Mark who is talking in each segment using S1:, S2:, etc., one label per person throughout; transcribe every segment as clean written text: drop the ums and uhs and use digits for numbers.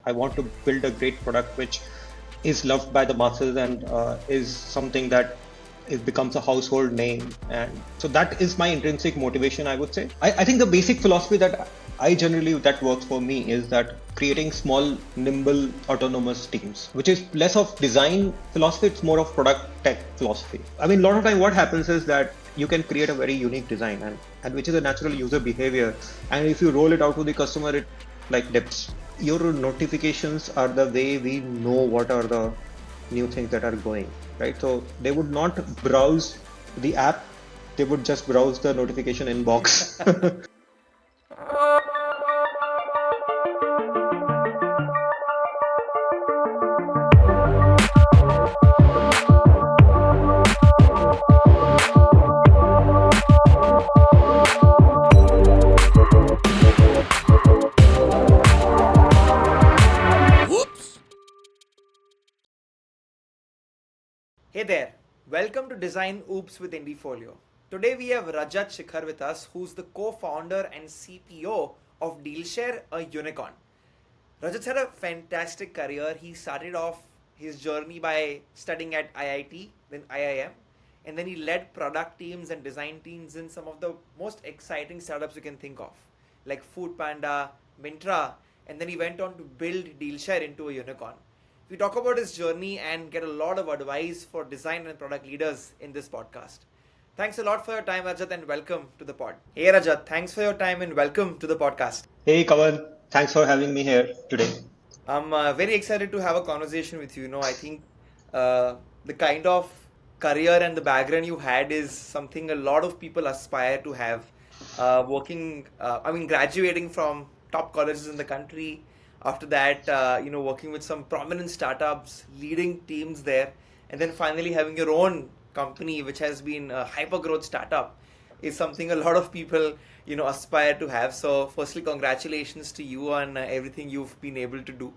S1: I want to build a great product which is loved by the masses and is something that it becomes a household name. And so that is my intrinsic motivation, I would say. I think the basic philosophy that I generally that works for me is that creating small, nimble, autonomous teams, which is less of design philosophy, it's more of product tech philosophy. I mean, a lot of time what happens is that you can create a very unique design and which is a natural user behavior. And if you roll it out to the customer, it like dips. Your notifications are the way we know what are the new things that are going, right? So they would not browse the app, they would just browse the notification inbox.
S2: Hey there, welcome to Design Oops with Indiefolio. Today we have Rajat Shikhar with us, who's the co-founder and CPO of Dealshare, a unicorn. Rajat's had a fantastic career. He started off his journey by studying at IIT, then IIM, and then he led product teams and design teams in some of the most exciting startups you can think of, like Food Panda, Mintra, and then he went on to build Dealshare into a unicorn. We talk about his journey and get a lot of advice for design and product leaders in this podcast. Thanks a lot for your time, Rajat, and welcome to the pod. Hey, Rajat, thanks for your time and welcome to the podcast.
S1: Hey, Kavan, thanks for having me here today.
S2: I'm very excited to have a conversation with you. I think the kind of career and the background you had is something a lot of people aspire to have. Graduating from top colleges in the country. After that, working with some prominent startups, leading teams there, and then finally having your own company, which has been a hyper growth startup, is something a lot of people aspire to have. So firstly, congratulations to you on everything you've been able to do.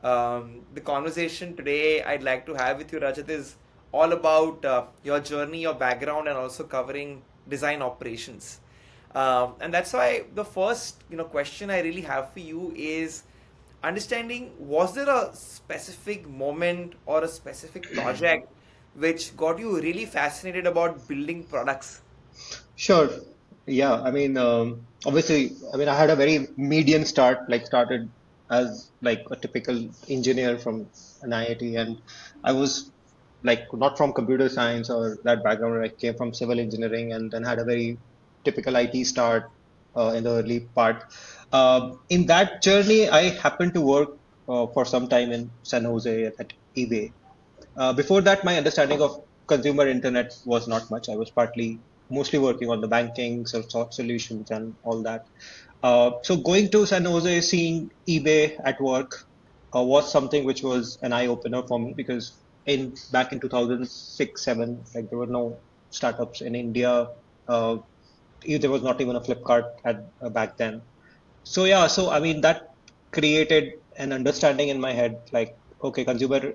S2: The conversation today I'd like to have with you, Rajat, is all about your journey, your background, and also covering design operations. And that's why the first question I really have for you is understanding, was there a specific moment or a specific project which got you really fascinated about building products?
S1: Sure. Yeah, I mean, obviously, I mean, I had a very median start, like started as like a typical engineer from an IIT, and I was like not from computer science or that background. I came from civil engineering and then had a very typical IT start in the early part. In that journey, I happened to work for some time in San Jose at eBay. Before that, my understanding of consumer internet was not much. I was mostly working on the banking solutions and all that. So going to San Jose, seeing eBay at work was something which was an eye opener for me because in back in 2006, 7, like there were no startups in India. Uh, there was not even a Flipkart back then. So yeah, so I mean that created an understanding in my head, like okay, consumer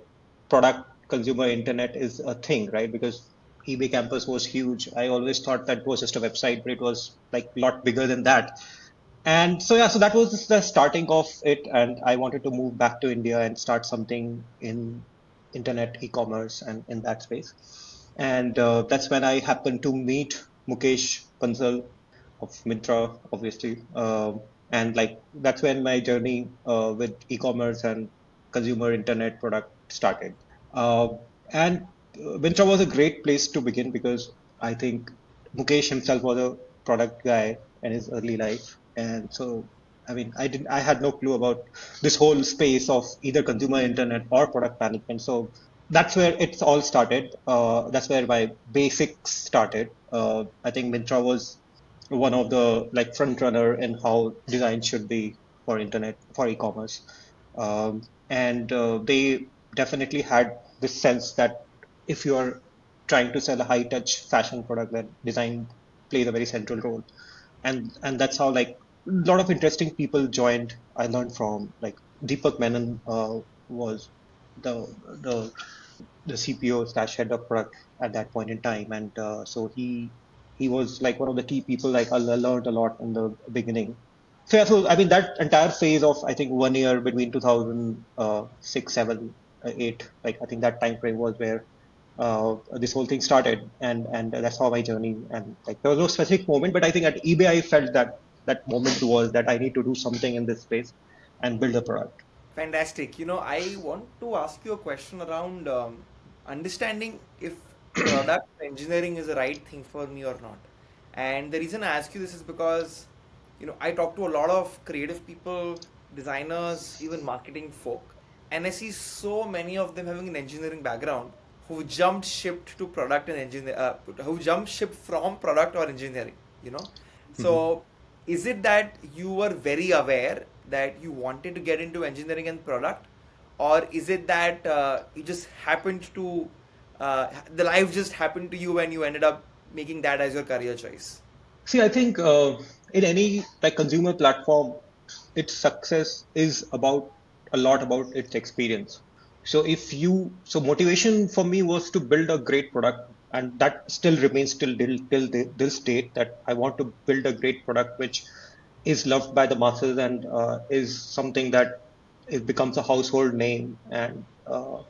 S1: internet is a thing, right? Because eBay campus was huge. I always thought that was just a website, but it was like a lot bigger than that. And so yeah, so that was the starting of it, and I wanted to move back to India and start something in internet e-commerce and in that space. And that's when I happened to meet Mukesh Bansal of Mintra, obviously. And like that's when my journey with e-commerce and consumer internet product started. Uh, and Mintra was a great place to begin because I think Mukesh himself was a product guy in his early life, and so I mean I had no clue about this whole space of either consumer internet or product management. So that's where it's all started. That's where my basics started. I think Mintra was one of the like front runner in how design should be for internet for e-commerce, and they definitely had this sense that if you are trying to sell a high touch fashion product, then design plays a very central role, and that's how like a lot of interesting people joined. I learned from like Deepak Menon was the the the CPO slash head of product at that point in time, and so he was like one of the key people. Like I learned a lot in the beginning, So yeah, so I mean that entire phase of I think 1 year between 2006, 7, 8, like I think that time frame was where this whole thing started, and that's how my journey. And like there was no specific moment, but I think at eBay I felt that that moment was that I need to do something in this space and build a product.
S2: Fantastic. I want to ask you a question around understanding if product engineering is the right thing for me or not. And the reason I ask you this is because, I talk to a lot of creative people, designers, even marketing folk, and I see so many of them having an engineering background who jumped shipped to product and engineer, who jumped ship from product or engineering, you know.
S1: Mhm.
S2: So, is it that you were very aware that you wanted to get into engineering and product, or is it that you just happened to, the life just happened to you and you ended up making that as your career choice?
S1: See, I think in any like consumer platform, its success is about a lot about its experience. So so motivation for me was to build a great product, and that still remains till this date that I want to build a great product which is loved by the masses and is something that it becomes a household name. And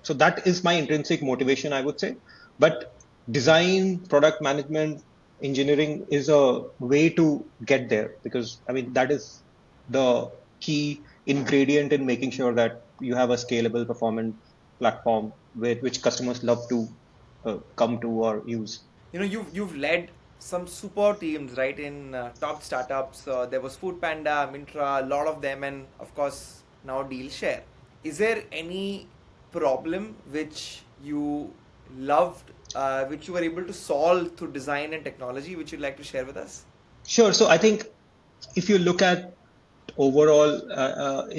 S1: so that is my intrinsic motivation, I would say. But design, product management, engineering is a way to get there, because I mean that is the key ingredient in making sure that you have a scalable performant platform which customers love to come to or use.
S2: You've led some super teams, right, in top startups. There was Food Panda, Mintra, a lot of them, and of course now Dealshare. Is there any problem which you loved, which you were able to solve through design and technology, which you'd like to share with us?
S1: Sure. So I think if you look at overall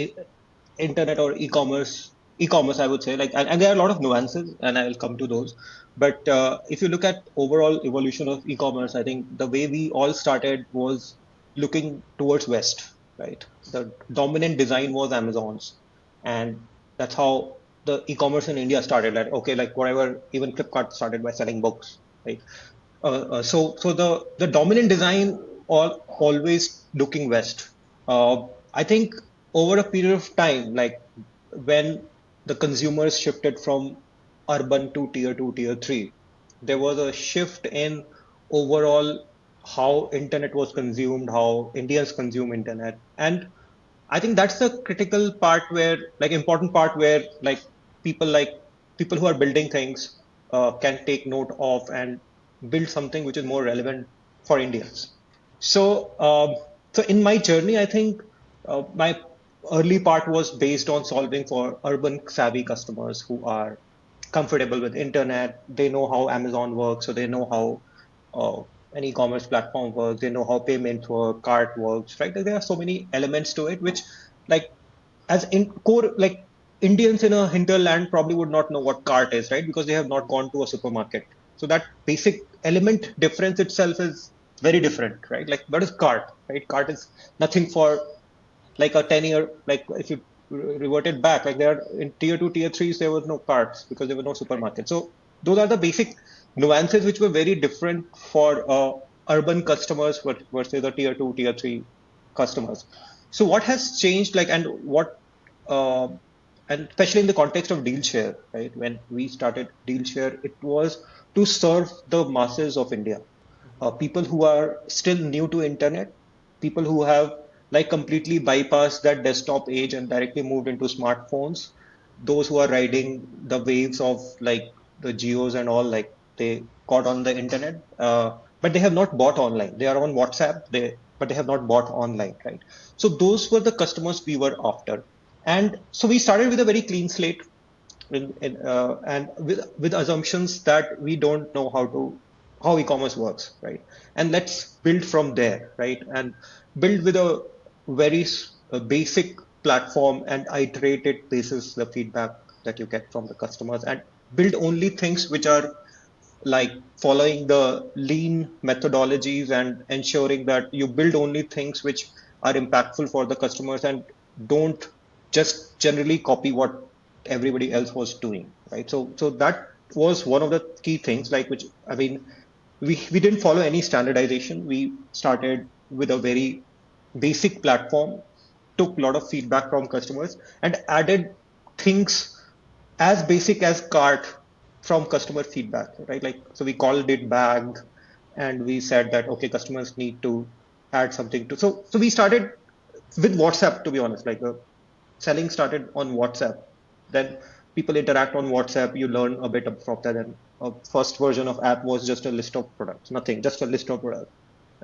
S1: internet or e-commerce, I would say, like, and there are a lot of nuances, and I will come to those. But if you look at overall evolution of e-commerce, I think the way we all started was looking towards West, right? The dominant design was Amazon's, and that's how the e-commerce in India started. Like, okay, like whatever, even Flipkart started by selling books, right? So the dominant design always looking west. I think over a period of time, like when the consumers shifted from urban to tier two, tier three, there was a shift in overall how internet was consumed, how Indians consume internet, and I think that's the critical part where, like, important part where, like people who are building things can take note of and build something which is more relevant for Indians. So, so in my journey, I think my early part was based on solving for urban savvy customers who are comfortable with internet. They know how Amazon works, so they know how uh, an e-commerce platform works. They know how payments work, cart works, right? There are so many elements to it, which like as in core, like Indians in a hinterland probably would not know what cart is, right? Because they have not gone to a supermarket. So that basic element difference itself is very different, right? Like what is cart, right? Cart is nothing for like a 10-year, like if you reverted back, like there in tier two, tier threes, there was no carts because there were no supermarkets. So those are the basic nuances which were very different for urban customers versus the tier two, tier three customers. So what has changed, like, and what, uh, and especially in the context of Dealshare, right? When we started Dealshare, it was to serve the masses of India, people who are still new to internet, people who have like completely bypassed that desktop age and directly moved into smartphones, those who are riding the waves of like the geos and all, like they got on the internet, but they have not bought online. They are on WhatsApp, but they have not bought online, right? So those were the customers we were after. And so we started with a very clean slate and with assumptions that we don't know how e-commerce works, right? And let's build from there, right? And build with a very basic platform and iterate it basis the feedback that you get from the customers, and build only things which are like following the lean methodologies and ensuring that you build only things which are impactful for the customers and don't just generally copy what everybody else was doing, right? So that was one of the key things, like, which I mean, we didn't follow any standardization. We started with a very basic platform, took a lot of feedback from customers, and added things as basic as cart from customer feedback, right? Like, so we called it bag, and we said that, okay, customers need to add something to. So we started with WhatsApp, to be honest. Like, selling started on WhatsApp. Then people interact on WhatsApp. You learn a bit from that. And first version of app was just a list of products, nothing, just a list of products,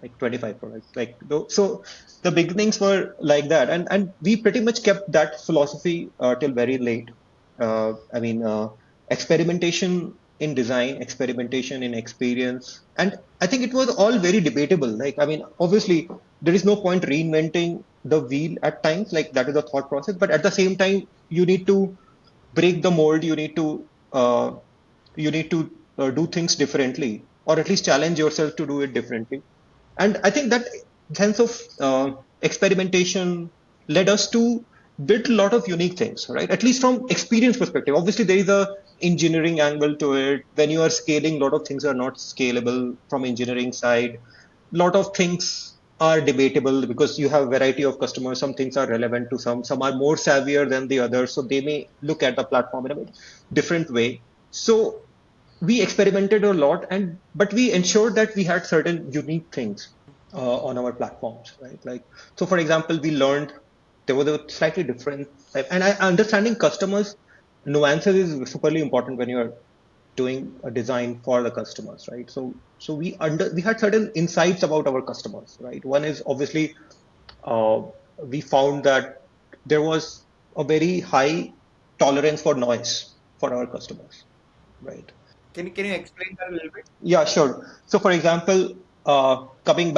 S1: like 25 products. Like, so the beginnings were like that, and we pretty much kept that philosophy till very late. I mean, experimentation in design, experimentation in experience, and I think it was all very debatable. Like, I mean, obviously, there is no point reinventing the wheel at times. Like, that is a thought process, but at the same time, you need to break the mold. You need to do things differently, or at least challenge yourself to do it differently. And I think that sense of experimentation led us to build a lot of unique things, right? At least from experience perspective. Obviously, there is a engineering angle to it. When you are scaling, a lot of things are not scalable from engineering side. A lot of things are debatable because you have variety of customers. Some things are relevant to some are more savvier than the others, so they may look at the platform in a bit different way. So we experimented a lot, and but we ensured that we had certain unique things on our platforms, right? Like, so for example, we learned there was a slightly different type, and understanding customers nuances is superly important when you're doing a design for the customers, right? So we had certain insights about our customers, right? One is obviously, uh, we found that there was a very high tolerance for noise for our customers, right?
S2: Can you explain that a little bit?
S1: Yeah, sure. So, for example, coming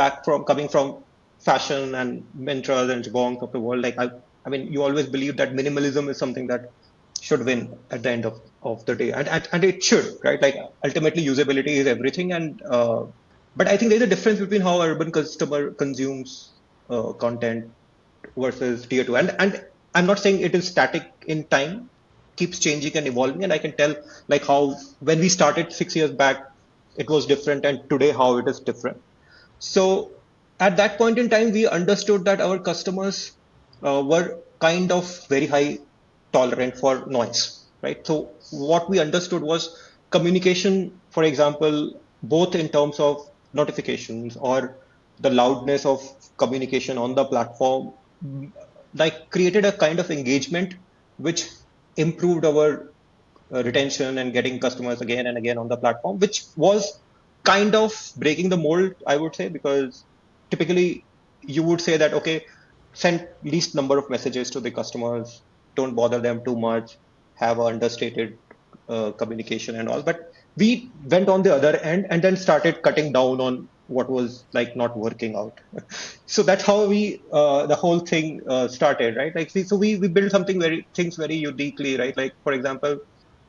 S1: from fashion and Mintras and Jabongs of the world, like, I mean, you always believe that minimalism is something that should win at the end of the day, and it should, right? Like, ultimately, usability is everything, and but I think there's a difference between how urban customer consumes content versus tier two. And I'm not saying it is static in time, keeps changing and evolving. And I can tell, like, how when we started 6 years back, it was different, and today how it is different. So at that point in time, we understood that our customers were kind of very high tolerant for noise, right? So what we understood was communication, for example, both in terms of notifications or the loudness of communication on the platform, like, created a kind of engagement which improved our retention and getting customers again and again on the platform, which was kind of breaking the mold, I would say, because typically you would say that, okay, send least number of messages to the customers, don't bother them too much, have a understated communication and all. But we went on the other end and then started cutting down on what was, like, not working out. So that's how we the whole thing started, right? Like, see, so we built something things very uniquely, right? Like, for example,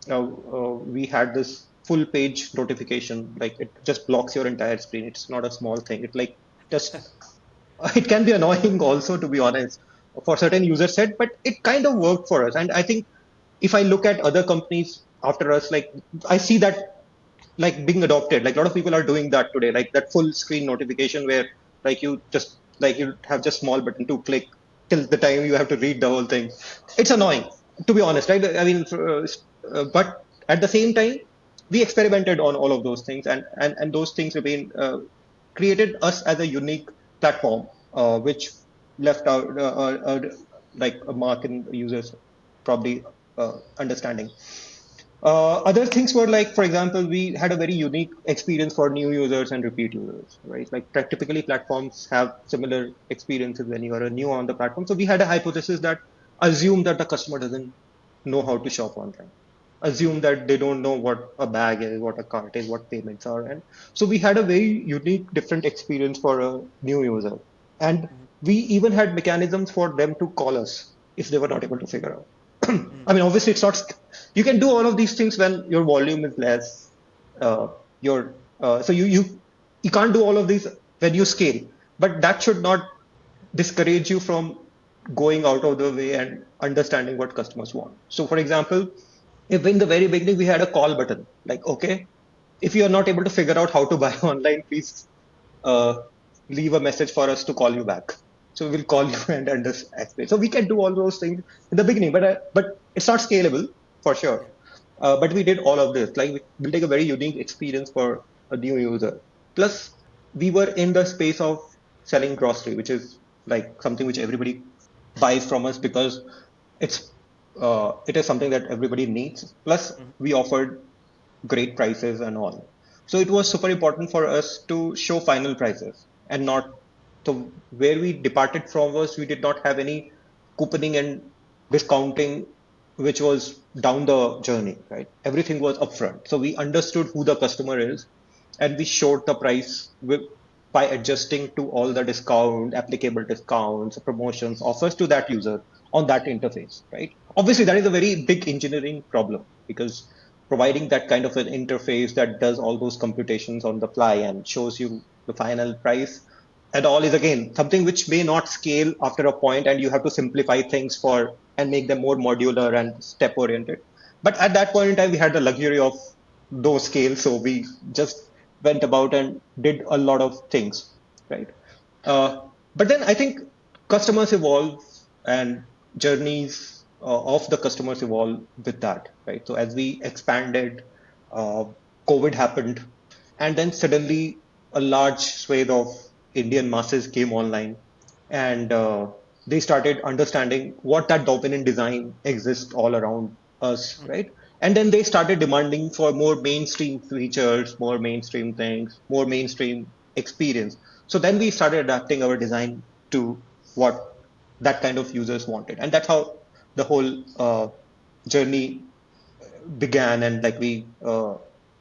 S1: we had this full page notification. Like, it just blocks your entire screen. It's not a small thing. It, like, just it can be annoying also, to be honest, for certain user set, but it kind of worked for us. And I think if I look at other companies after us, like, I see that, like, being adopted. Like, a lot of people are doing that today, like that full screen notification where, like, you have just small button to click till the time you have to read the whole thing. It's annoying, to be honest, right? I mean, but at the same time, we experimented on all of those things, and those things have been created us as a unique platform, which left out like a mark in users probably understanding. Other things were, like, for example, we had a very unique experience for new users and repeat users, right? Like, typically platforms have similar experiences when you are new on the platform. So we had a hypothesis that assume that the customer doesn't know how to shop online, assume that they don't know what a bag is, what a cart is, what payments are. And so we had a very unique, different experience for a new user. And we even had mechanisms for them to call us if they were not able to figure out. I mean, obviously, it's not. You can do all of these things when your volume is less. Your so you can't do all of these when you scale, but that should not discourage you from going out of the way and understanding what customers want. So, for example, if in the very beginning we had a call button, like, okay, if you are not able to figure out how to buy online, please uh, leave a message for us to call you back. So we will call you and explain. So we can do all those things in the beginning, but it's not scalable for sure. But we did all of this. Like we'll take a very unique experience for a new user. Plus, we were in the space of selling grocery, which is like something which everybody buys from us because it's it is something that everybody needs. Plus, we offered great prices and all. So it was super important for us to show final prices and not. So where we departed from was we did not have any couponing and discounting, which was down the journey, right? Everything was upfront. So we understood who the customer is and we showed the price by adjusting to all the applicable discounts, promotions, offers to that user on that interface, right? Obviously, that is a very big engineering problem because providing that kind of an interface that does all those computations on the fly and shows you the final price and all is again something which may not scale after a point and you have to simplify things for and make them more modular and step oriented. But at that point in time, we had the luxury of those scales. So we just went about and did a lot of things, right? Uh, but then I think customers evolve and journeys of the customers evolve with that, right? So as we expanded, uh, COVID happened, and then suddenly a large swathe of Indian masses came online, and they started understanding what that dominant design exists all around us, right? And then they started demanding for more mainstream features, more mainstream things, more mainstream experience. So then we started adapting our design to what that kind of users wanted, and that's how the whole journey began. And like we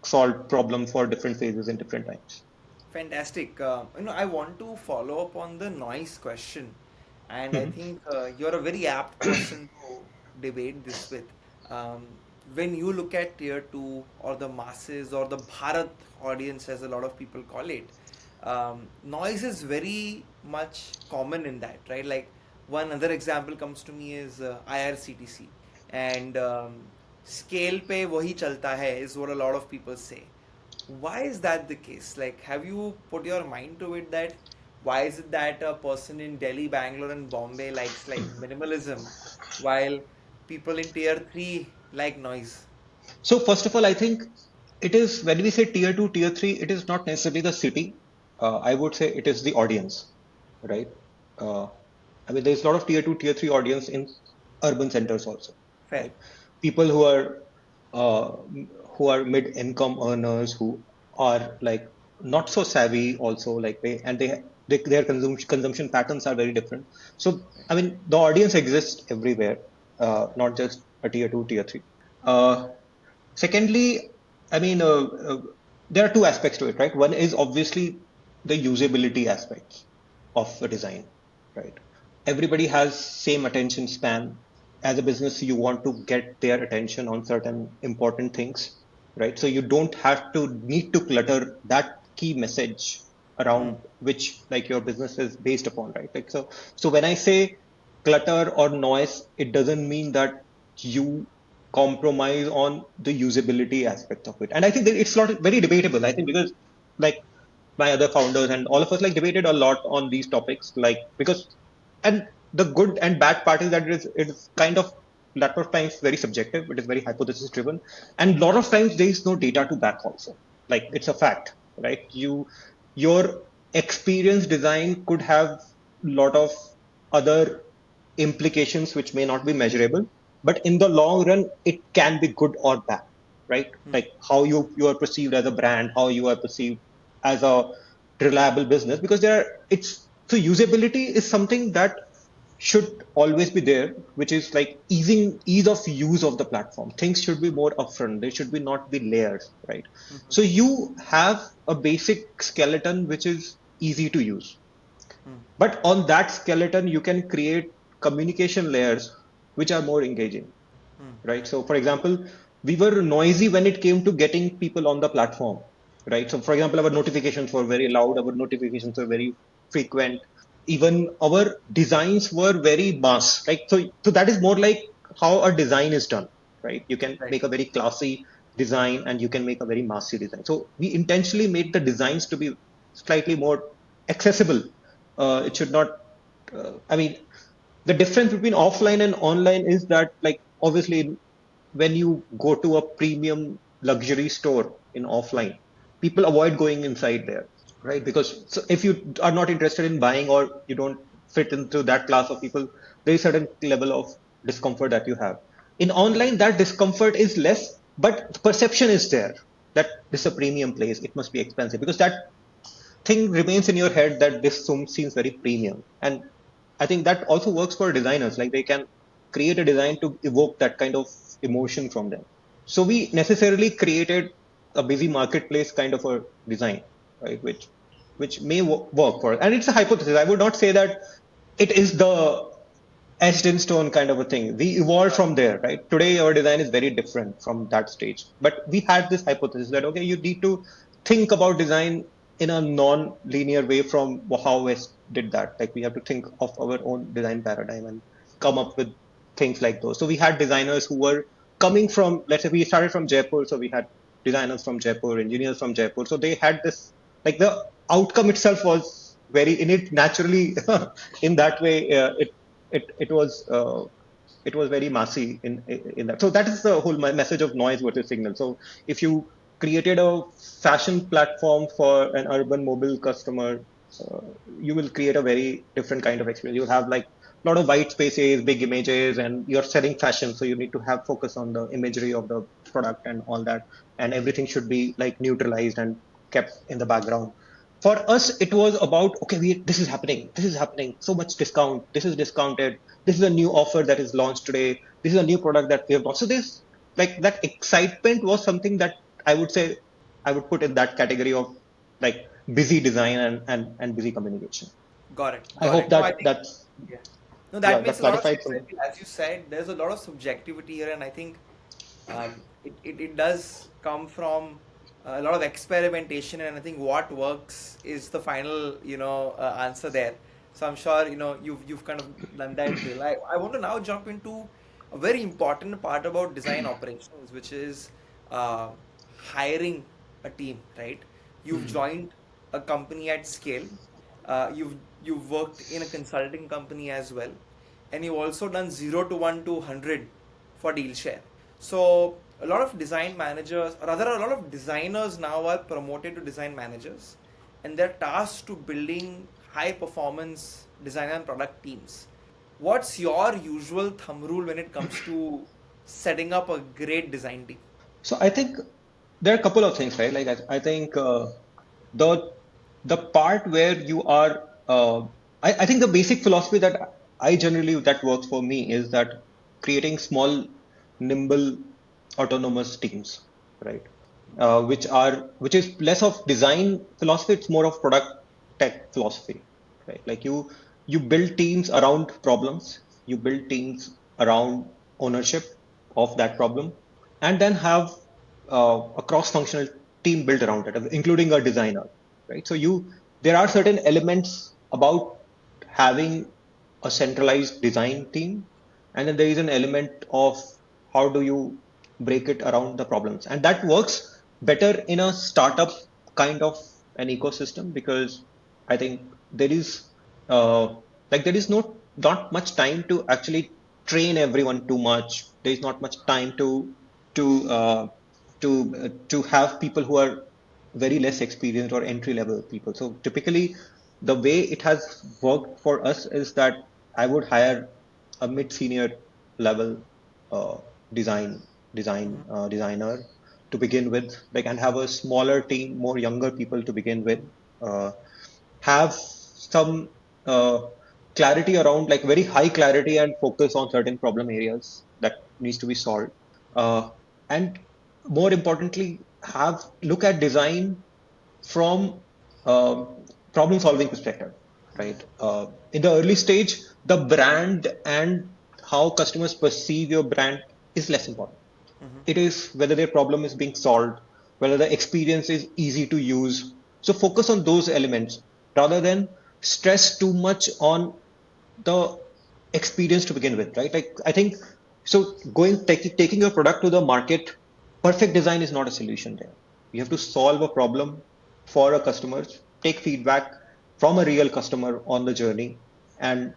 S1: solved problems for different phases in different times.
S2: Fantastic. I want to follow up on the noise question, and I
S1: Mhm.
S2: think you're a very apt person to debate this with. Um, when you look at tier two or the masses or the Bharat audience, as a lot of people call it, noise is very much common in that, right? Like one other example comes to me is IRCTC, and scale pe wahi chalta hai is what a lot of people say. Why is that the case? Like, have you put your mind to it that why is it that a person in Delhi, Bangalore, and Bombay likes like minimalism, while people in tier three like noise?
S1: So first of all, I think it is when we say tier two, tier three, it is not necessarily the city. I would say it is the audience, right? Uh, I mean, there's a lot of tier two, tier three audience in urban centers also,
S2: Fair.
S1: right? People uh, who are mid-income earners who are like not so savvy also, like their consumption patterns are very different. So I mean, the audience exists everywhere, not just a tier two, tier three. Uh, Secondly, I mean, there are two aspects to it, right? One is obviously the usability aspects of a design, right? Everybody has same attention span. As a business, you want to get their attention on certain important things, right? So you don't have to need to clutter that key message
S2: Hmm.
S1: around which like your business is based upon, right? Like so when I say clutter or noise, it doesn't mean that you compromise on the usability aspect of it. And I think that it's not very debatable. I think because like my other founders and all of us like debated a lot on these topics, like because and the good and bad part is that it is kind of lot of times very subjective. It is very hypothesis driven, and a lot of times there is no data to back also. Like it's a fact, right? Your experience design could have a lot of other implications which may not be measurable, but in the long run it can be good or bad, right? Like how you are perceived as a brand, how you are perceived as a reliable business, because there are it's so usability is something that should always be there, which is like ease of use of the platform. Things should be more upfront, they should be not be layers, right? So you have a basic skeleton which is easy to use, but on that skeleton, you can create communication layers which are more engaging, right? So, for example, we were noisy when it came to getting people on the platform, right? So, for example, our notifications were very loud, our notifications were very frequent, even our designs were very mass. Like so that is more like how a design is done, right? You can
S2: Right.
S1: make a very classy design and you can make a very massy design. So we intentionally made the designs to be slightly more accessible. It should not. I mean, the difference between offline and online is that, like, obviously, when you go to a premium luxury store in offline, people avoid going inside there, right? Because so if you are not interested in buying or you don't fit into that class of people, there is a certain level of discomfort that you have. In online, that discomfort is less, but the perception is there that this is a premium place, it must be expensive, because that thing remains in your head that this seems very premium. And I think that also works for designers. Like, they can create a design to evoke that kind of emotion from them. So we necessarily created a busy marketplace kind of a design, right? Which may work for it. And it's a hypothesis. I would not say that it is the etched in stone kind of a thing. We evolved from there, right? Today, our design is very different from that stage. But we had this hypothesis that, okay, you need to think about design in a non-linear way from how West did that. Like, we have to think of our own design paradigm and come up with things like those. So we had designers who were coming from, let's say we started from Jaipur. So we had designers from Jaipur, engineers from Jaipur. So they had this, like, the outcome itself was very in it naturally in that way. It was very massy in that. So that is the whole message of noise versus signal. So if you created a fashion platform for an urban mobile customer, uh, you will create a very different kind of experience. You'll have like a lot of white spaces, big images, and you're selling fashion, so you need to have focus on the imagery of the product and all that, and everything should be like neutralized and kept in the background. For us, it was about, okay, this is happening, so much discount, this is discounted, this is a new offer that is launched today, this is a new product that we have launched. So this, like, that excitement was something that I would say I would put in that category of like busy design and busy communication.
S2: Got it.
S1: I
S2: Got
S1: hope
S2: it. No, I
S1: that
S2: think
S1: that's
S2: yeah. No,
S1: yeah,
S2: that
S1: that
S2: makes a lot of
S1: clarified
S2: sense. I
S1: something.
S2: think, as you said, there's a lot of subjectivity here, and I think it does come from a lot of experimentation, and I think what works is the final, answer there. So I'm sure, you've kind of done that drill. I want to now jump into a very important part about design operations, which is uh, hiring a team, right? You've joined a company at scale. You've worked in a consulting company as well, and you've also done 0 to 1 to 100 for Dealshare. So a lot of design managers, or rather, a lot of designers now are promoted to design managers, and they're tasked to building high performance design and product teams. What's your usual thumb rule when it comes to setting up a great design team?
S1: So I think there are a couple of things, right? Like, I think the the part where you are, I think the basic philosophy that I generally that works for me is that creating small, nimble, autonomous teams, right? Which is less of design philosophy, it's more of product tech philosophy, right? Like, you build teams around problems, you build teams around ownership of that problem, and then have a cross-functional team built around it, including a designer, right? So there are certain elements about having a centralized design team, and then there is an element of how do you break it around the problems, and that works better in a startup kind of an ecosystem, because I think there is uh, there is not much time to actually train everyone too much. There is not much time to uh, to have people who are very less experienced or entry level people. So typically, the way it has worked for us is that I would hire a mid senior level uh, design designer to begin with, like, and have a smaller team, more younger people to begin with. Have some clarity around, like, very high clarity and focus on certain problem areas that needs to be solved, and more importantly, have look at design from problem solving perspective, right? In the early stage, the brand and how customers perceive your brand is less important. It is whether their problem is being solved, whether the experience is easy to use. So focus on those elements rather than stress too much on the experience to begin with, right? Like, I think so. Taking your product to the market, perfect design is not a solution there. You have to solve a problem for a customer, take feedback from a real customer on the journey, and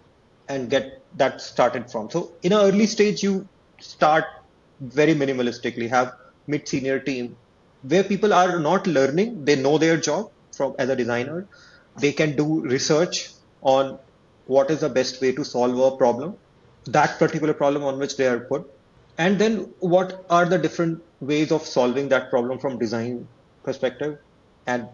S1: and get that started from. So in an early stage, you start very minimalistically, have mid-senior team where people are not learning, they know their job from as a designer. They can do research on what is the best way to solve a problem, that particular problem on which they are put, and then what are the different ways of solving that problem from design perspective, and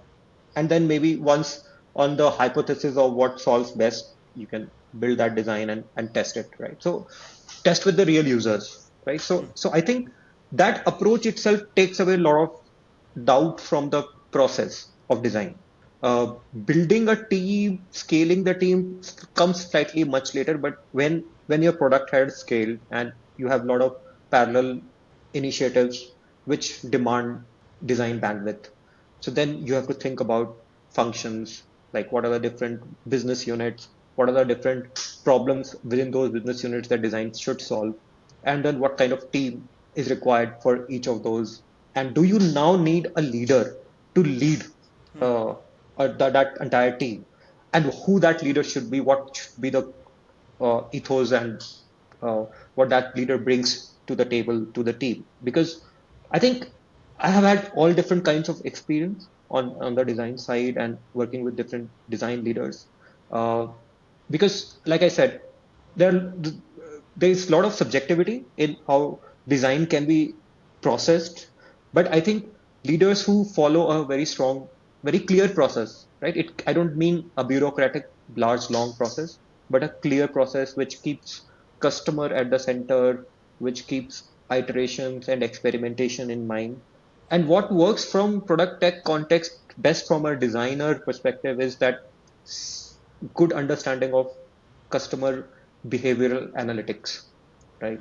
S1: and then maybe once on the hypothesis of what solves best, you can build that design and test it, right? So test with the real users, right? So I think that approach itself takes away a lot of doubt from the process of design. Building a team, scaling the team comes slightly much later, but when your product has scaled and you have a lot of parallel initiatives which demand design bandwidth, so then you have to think about functions, like what are the different business units, what are the different problems within those business units that design should solve, and then what kind of team is required for each of those. And do you now need a leader to lead uh, that entire team? And who that leader should be, what should be the ethos and uh, what that leader brings to the table to the team? Because I think I have had all different kinds of experience on the design side and working with different design leaders. Uh, because, like I said, there there's a lot of subjectivity in how design can be processed, but I think leaders who follow a very strong, very clear process, right? I don't mean a bureaucratic, large, long process, but a clear process which keeps customer at the center, which keeps iterations and experimentation in mind. And what works from product tech context best from a designer perspective is that good understanding of customer behavioral analytics, right?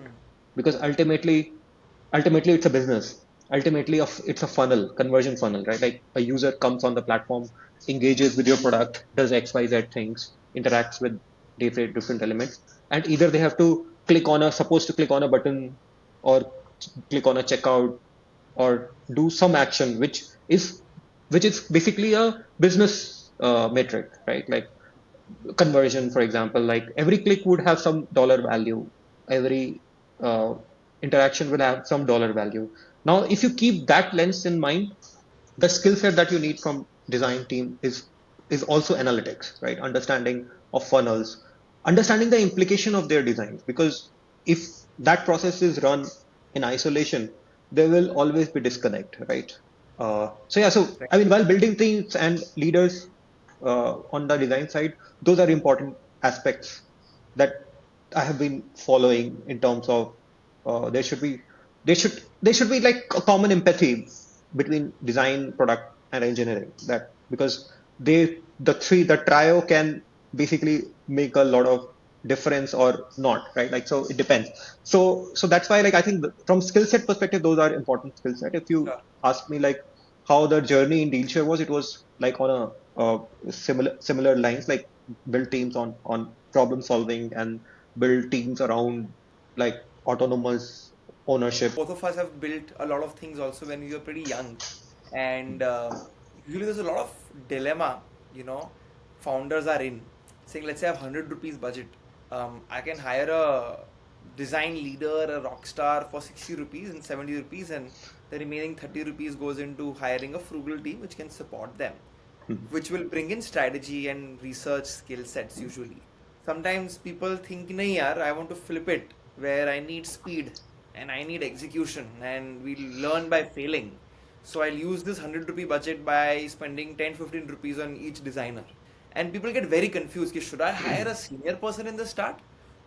S1: Because ultimately it's a business. Ultimately, it's a funnel, conversion funnel, right? Like a user comes on the platform, engages with your product, does X, Y, Z things, interacts with different elements, and either they have to supposed to click on a button, or click on a checkout, or do some action, which is basically a business metric, right? Like conversion, for example, like every click would have some dollar value, every uh, interaction will have some dollar value. Now, if you keep that lens in mind, the skill set that you need from design team is also analytics, right? Understanding of funnels, understanding the implication of their designs, because if that process is run in isolation, there will always be disconnect, right? So I mean, while building teams and leaders on the design side, those are important aspects that I have been following in terms of there should be there should be like a common empathy between design, product, and engineering. That because the trio can basically make a lot of difference or not, right? Like so it depends. So that's why like I think from skill set perspective, those are important skill set. If you
S2: Sure.
S1: ask me like how the journey in Dealshare was, it was like on similar lines, like build teams on problem solving and build teams around like autonomous ownership.
S2: Both of us have built a lot of things also when we were pretty young, and usually there's a lot of dilemma, you know, founders are in, saying, let's say I have 100 rupees budget. I can hire a design leader, a rock star for 60 rupees and 70 rupees, and the remaining 30 rupees goes into hiring a frugal team which can support them, which will bring in strategy and research skill sets usually. Sometimes people think, nahi yaar, I want to flip it where I need speed and I need execution and we'll learn by failing. So I'll use this 100 rupee budget by spending 10 15 rupees on each designer. And people get very confused. Ki, should I hire a senior person in the start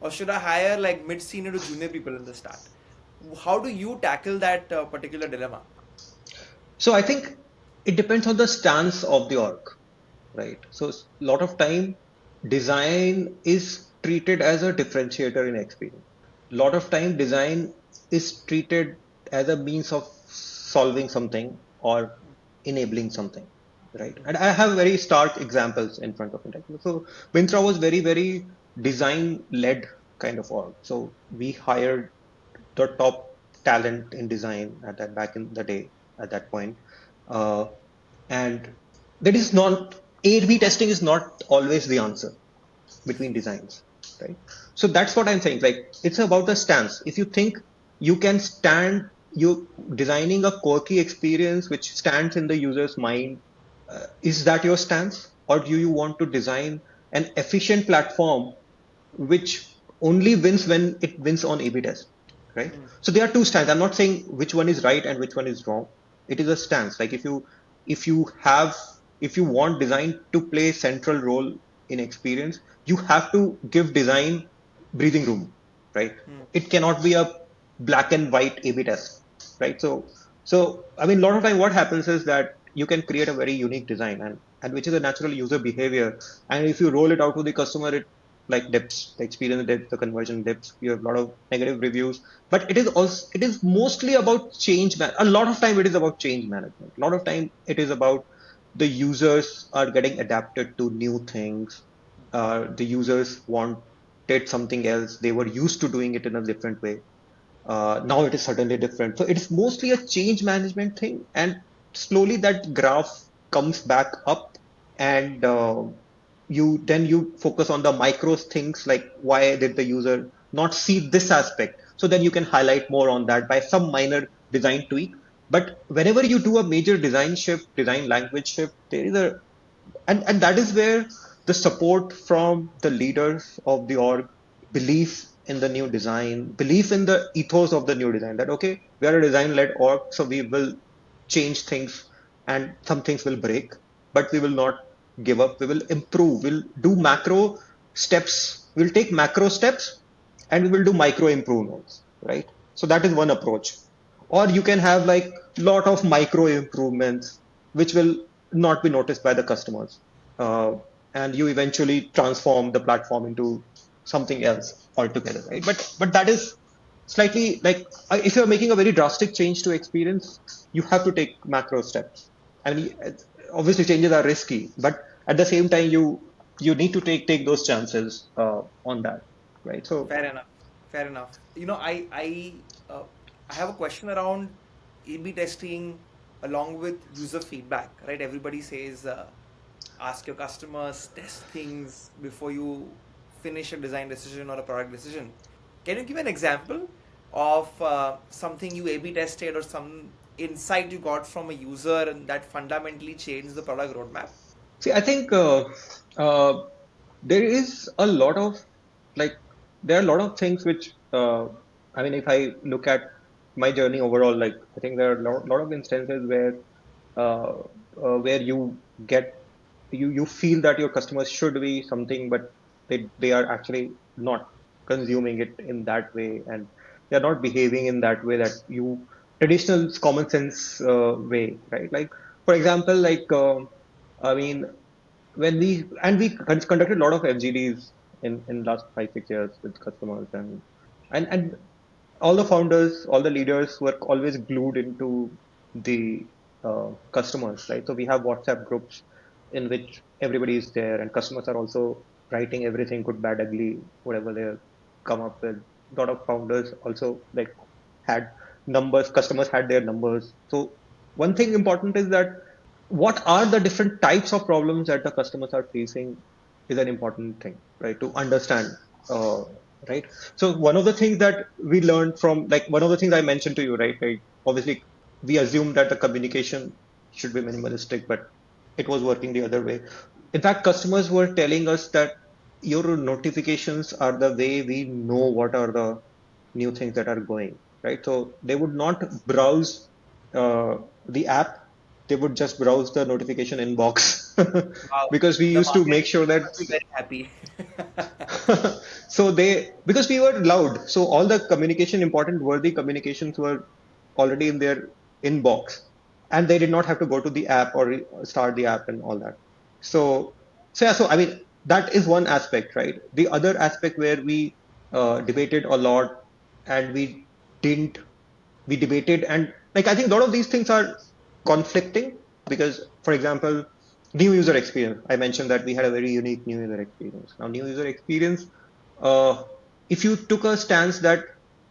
S2: or should I hire like mid senior to junior people in the start? How do you tackle that particular dilemma?
S1: So I think it depends on the stance of the org, right? So a lot of time design is treated as a differentiator in experience. A lot of time design is treated as a means of solving something or enabling something, right? And I have very stark examples in front of me. Like, so Vintra was very design led kind of org. So we hired the top talent in design at that back in the day at that point. Uh, and that is not A/B testing is not always the answer between designs, right? So that's what I'm saying. Like it's about the stance. If you think you can stand, you designing a quirky experience which stands in the user's mind, is that your stance, or do you want to design an efficient platform which only wins when it wins on A/B test, right?
S2: Hmm.
S1: So there are two stands. I'm not saying which one is right and which one is wrong. It is a stance. Like if you have if you want design to play central role in experience, you have to give design breathing room, right?
S2: Hmm.
S1: It cannot be a black and white A/B test, right? So I mean, a lot of time what happens is that you can create a very unique design and which is a natural user behavior, and if you roll it out to the customer, it like dips, the experience dips, the conversion dips. You have a lot of negative reviews, but it is mostly about a lot of time it is about change management. A lot of time it is about the users are getting adapted to new things. The users wanted something else. They were used to doing it in a different way. Now it is certainly different. So it's mostly a change management thing, and slowly that graph comes back up, and you focus on the micro things like why did the user not see this aspect. So then you can highlight more on that by some minor design tweak. But whenever you do a major design shift, design language shift, there is a and that is where the support from the leaders of the org, belief in the new design, belief in the ethos of the new design, that okay, we are a design led org, so we will change things and some things will break, but we will not give up. We will improve. We'll do macro steps. We'll take macro steps and we will do micro improvements, right? So that is one approach. Or you can have like lot of micro improvements which will not be noticed by the customers, uh, and you eventually transform the platform into something else altogether, right? But that is slightly like, if you're making a very drastic change to experience, you have to take macro steps. I mean, obviously changes are risky, but at the same time, you need to take those chances on that, right? So
S2: Fair enough. Fair enough. I have a question around A/B testing along with user feedback. Right? Everybody says ask your customers, test things before you finish a design decision or a product decision. Can you give an example of something you A/B tested or some insight you got from a user and that fundamentally changed the product roadmap?
S1: see, I think uh, there is a lot of like there are a lot of things which I mean, if I look at my journey overall, like I think there are lot of instances uh, where you get you feel that your customers should be something, but they are actually not consuming it in that way, and they are not behaving in that way that you traditional common sense way, right? Like for example, like I mean, when we conducted a lot of FGDs in last 5 6 years with customers, and all the founders, all the leaders were always glued into the customers, right? So we have WhatsApp groups in which everybody is there, and customers are also writing everything good, bad, ugly, whatever they come up with. A lot of founders also like had numbers, customers had their numbers. So one thing important is that what are the different types of problems that the customers are facing is an important thing, right? To understand, uh, right? So one of the things that we learned from, like one of the things I mentioned to you, right? Like obviously we assumed that the communication should be minimalistic, but it was working the other way. In fact, customers were telling us that your notifications are the way we know what are the new things that are going, right? So they would not browse the app, they would just browse the notification inbox
S2: Wow,
S1: because we
S2: the
S1: used to make
S2: marketing
S1: sure
S2: team
S1: that
S2: must be very happy.
S1: so they because we were loud, so all the communication, important worthy communications were already in their inbox, and they did not have to go to the app or start the app and all that. So yeah, so I mean that is one aspect, right? The other aspect where we debated a lot, and didn't we debated, and like I think a lot of these things are conflicting, because for example, new user experience, I mentioned that we had a very unique new user experience. Now new user experience, uh, if you took a stance that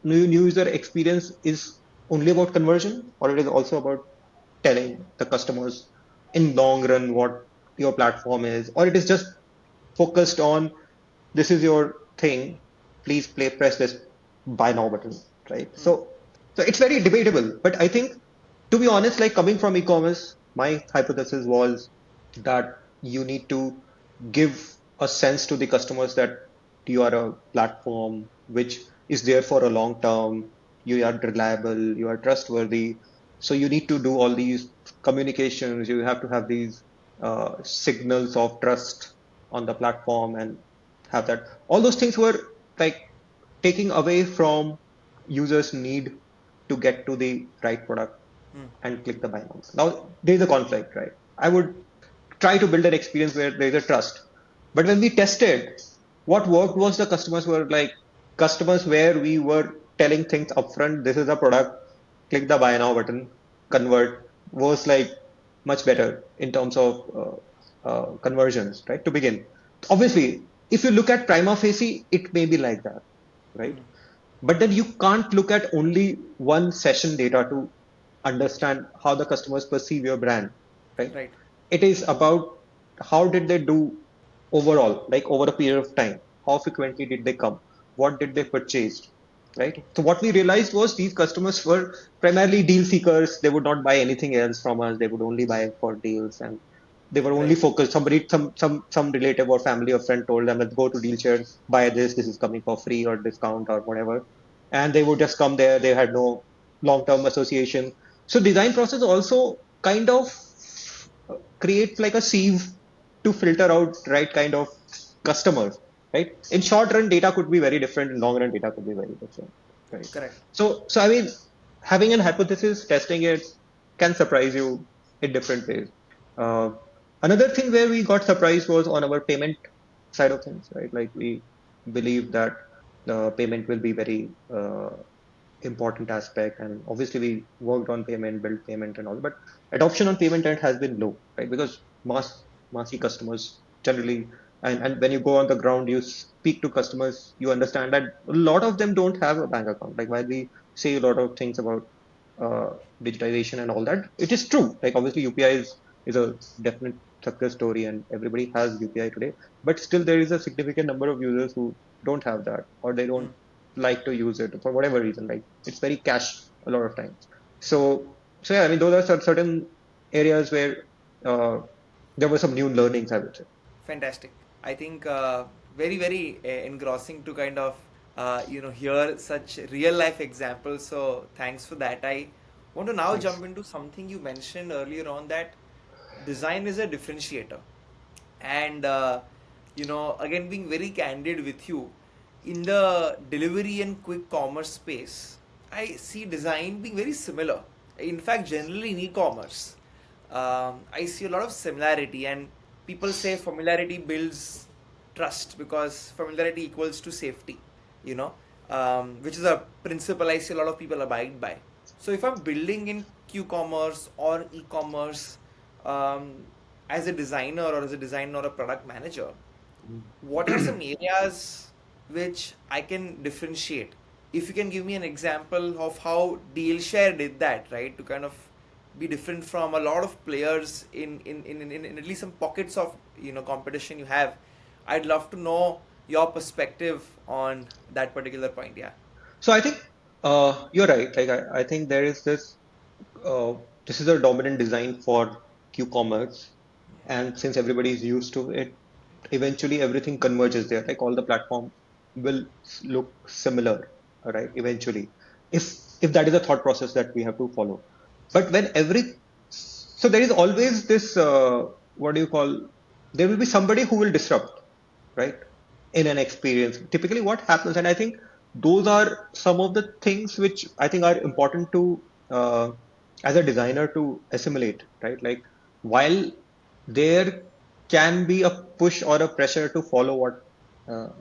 S1: new user experience is only about conversion, or it is also about telling the customers in long run what your platform is, or it is just focused on this is your thing, please press this buy now button, right?
S2: Hmm.
S1: So it's very debatable. But I think, to be honest, like coming from e-commerce, my hypothesis was that you need to give a sense to the customers that you are a platform which is there for a long term, you are reliable, you are trustworthy. So you need to do all these communications, you have to have these signals of trust on the platform and have that. All those things were like taking away from users' need to get to the right product
S2: Hmm.
S1: and click the buy now. Now there is a conflict, right? I would try to build an experience where there is a trust. But when we tested, what worked was the customers were like customers where we were telling things upfront. This is a product. Click the buy now button. Convert was like much better in terms of conversions, right? To begin, obviously, if you look at prima facie, it may be like that, right?
S2: Hmm.
S1: But then you can't look at only one session data to understand how the customers perceive your brand, right?
S2: Right.
S1: It is about how did they do overall, like over a period of time. How frequently did they come? What did they purchase? Right. So what we realized was these customers were primarily deal seekers. They would not buy anything else from us. They would only buy for deals, and they were only
S2: Right.
S1: focused. Somebody, some relative or family or friend told them, let's go to Dealshare, buy this. This is coming for free or discount or whatever, and they would just come there. They had no long-term association. So design process also kind of creates like a sieve to filter out right kind of customers, right? In short run, data could be very different. In long run, data could be very different, right?
S2: Correct.
S1: So I mean, having an hypothesis, testing it can surprise you in different ways. Uh, Another thing where we got surprised was on our payment side of things, right? Like we believe that the payment will be very important aspect, and obviously we worked on payment, built payment and all, but adoption on payment end has been low, right? Because massy customers generally, and when you go on the ground, you speak to customers, you understand that a lot of them don't have a bank account. Like while we say a lot of things about uh, digitization and all that, it is true. Like obviously UPI is a definite success story and everybody has UPI today, but still there is a significant number of users who don't have that, or they don't
S2: Hmm.
S1: like to use it for whatever reason. Like it's very cash a lot of times. So yeah, I mean those are certain areas where uh, there were some new learnings, I would say.
S2: Fantastic. I think very very engrossing to kind of hear such real life examples. So thanks for that. I want to now
S1: Thanks.
S2: jump into something you mentioned earlier on, that design is a differentiator. And again, being very candid with you, in the delivery and quick commerce space, I see design being very similar. In fact, generally in e-commerce, I see a lot of similarity, and people say familiarity builds trust because familiarity equals to safety, you know, which is a principle I see a lot of people abide by. So if I'm building in q-commerce or e-commerce, um, as a designer or as a designer or a product manager, what are some areas which I can differentiate? If you can give me an example of how Dealshare did that, right, to kind of be different from a lot of players in at least some pockets of competition you have, I'd love to know your perspective on that particular point. Yeah.
S1: So I think you're right. Like I think there is uh, this is a dominant design for q-commerce, and since everybody is used to it, eventually everything converges there. Like all the platform will look similar, right? Eventually, if that is a thought process that we have to follow. But when every so there is always this what do you call? There will be somebody who will disrupt, right? In an experience. Typically, what happens, and I think those are some of the things which I think are important to as a designer to assimilate, right? Like while there can be a push or a pressure to follow what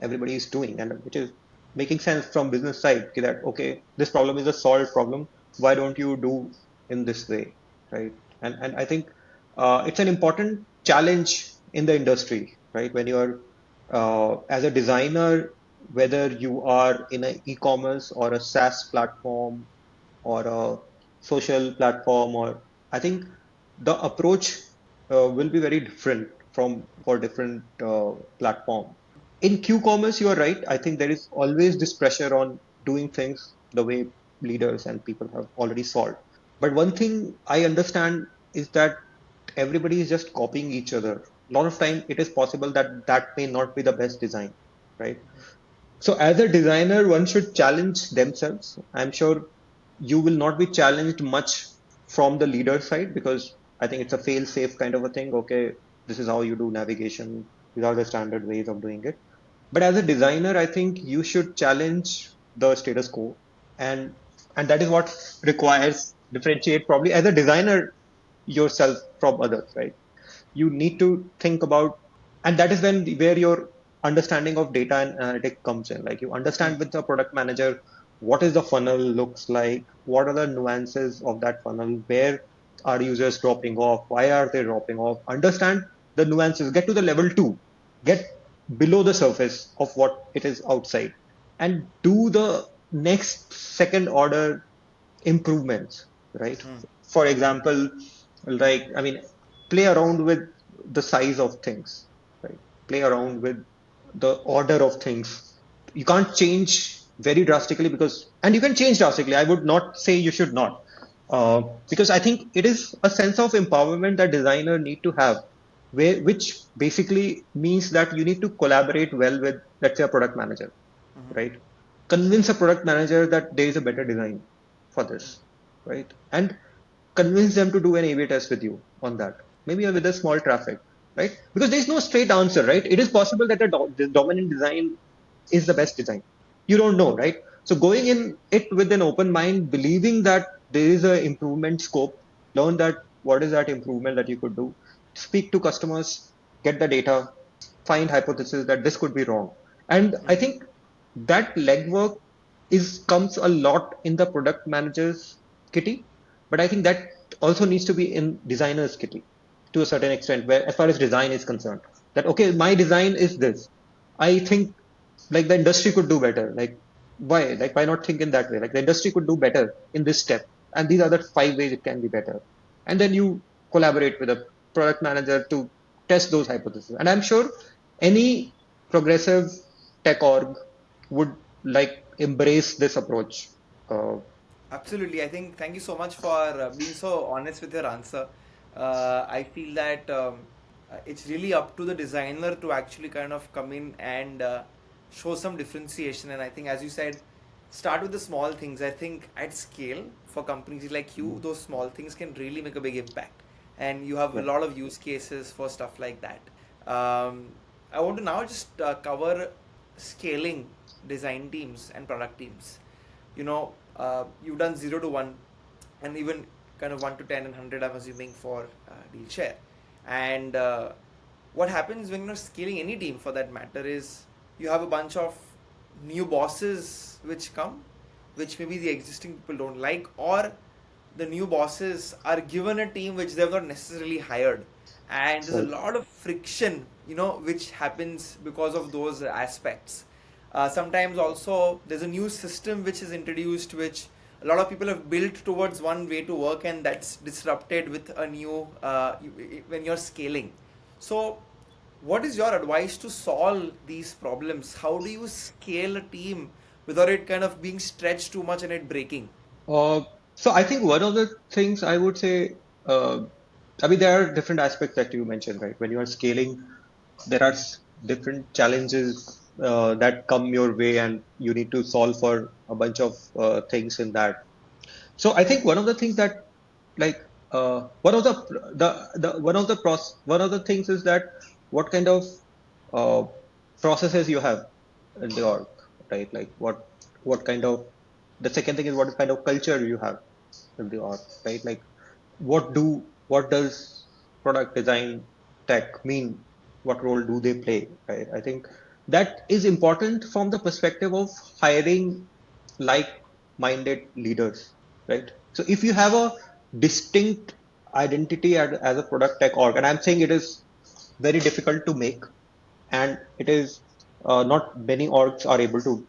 S1: everybody is doing, and which is making sense from business side, that okay, this problem is a solved problem. Why don't you do in this way, right? And I think it's an important challenge in the industry, right? When you're as a designer, whether you are in an e-commerce or a SaaS platform or a social platform, or I think the approach will be very different from for different platform. in Q-commerce, you are right. I think there is always this pressure on doing things the way leaders and people have already solved. But one thing I understand is that everybody is just copying each other. A lot of time, it is possible that that may not be the best design, right? So as a designer, one should challenge themselves. I'm sure you will not be challenged much from the leader side because I think it's a fail-safe kind of a thing. Okay, this is how you do navigation. These are the standard ways of doing it. But as a designer, I think you should challenge the status quo, and and that is what requires differentiate probably as a designer yourself from others, right? You need to think about, and that is when where your understanding of data and analytics comes in. Like you understand with the product manager what is the funnel looks like, what are the nuances of that funnel, where are users dropping off, why are they dropping off, understand the nuances, get to the level 2, get below the surface of what it is outside, and do the next second order improvements, right?
S2: Hmm.
S1: For example, like, I mean, play around with the size of things, right? Play around with the order of things. You can't change very drastically because, and you can change drastically. I would not say you should not, because I think it is a sense of empowerment that designer need to have, which basically means that you need to collaborate well with, let's say, a product manager, right? Convince a product manager that there is a better design for this, right? And convince them to do an A/B test with you on that, maybe with a small traffic, right? Because there is no straight answer, right? It is possible that the dominant design is the best design. You don't know, right? So going in it with an open mind, believing that there is a improvement scope, learn that what is that improvement that you could do, speak to customers, get the data, find hypothesis that this could be wrong. And I think that legwork is comes a lot in the product manager's kitty, but I think that also needs to be in designer's kitty to a certain extent, where as far as design is concerned, that okay, my design is this. I think like the industry could do better. Like why? Like why not think in that way? Like the industry could do better in this step, and these are the 5 ways it can be better. And then you collaborate with a product manager to test those hypotheses. And I'm sure any progressive tech org would like embrace this approach. Uh,
S2: Absolutely. I think thank you so much for being so honest with your answer. I feel that it's really up to the designer to actually kind of come in and show some differentiation. And I think, as you said, start with the small things. I think at scale for companies like you, those small things can really make a big impact. And you have a
S1: yeah,
S2: lot of use cases for stuff like that. Um, I want to now just cover scaling design teams and product teams. You've done 0 to 1 and even kind of 1 to 10 and 100, I'm assuming, for Dealshare. And what happens when you're scaling any team for that matter is you have a bunch of new bosses which come, which maybe the existing people don't like, or the new bosses are given a team which they've not necessarily hired. And there's a
S1: right.
S2: lot of friction, which happens because of those aspects. Sometimes also there's a new system which is introduced, which a lot of people have built towards one way to work, and that's disrupted with a new when you're scaling. So, what is your advice to solve these problems? How do you scale a team without it kind of being stretched too much and it breaking?
S1: Uh, so I think one of the things I would say, I mean, there are different aspects that you mentioned, right? When you are scaling, there are different challenges that come your way, and you need to solve for a bunch of things in that. So I think one of the things that like one of the one of the things is that what kind of uh, processes you have in the org, right? Like what kind of, the second thing is what kind of culture you have in the org, right? Like what does product design tech mean? What role do they play? Right? I think that is important from the perspective of hiring like-minded leaders, right? So if you have a distinct identity as a product tech org, and I'm saying it is very difficult to make, and it is not many orgs are able to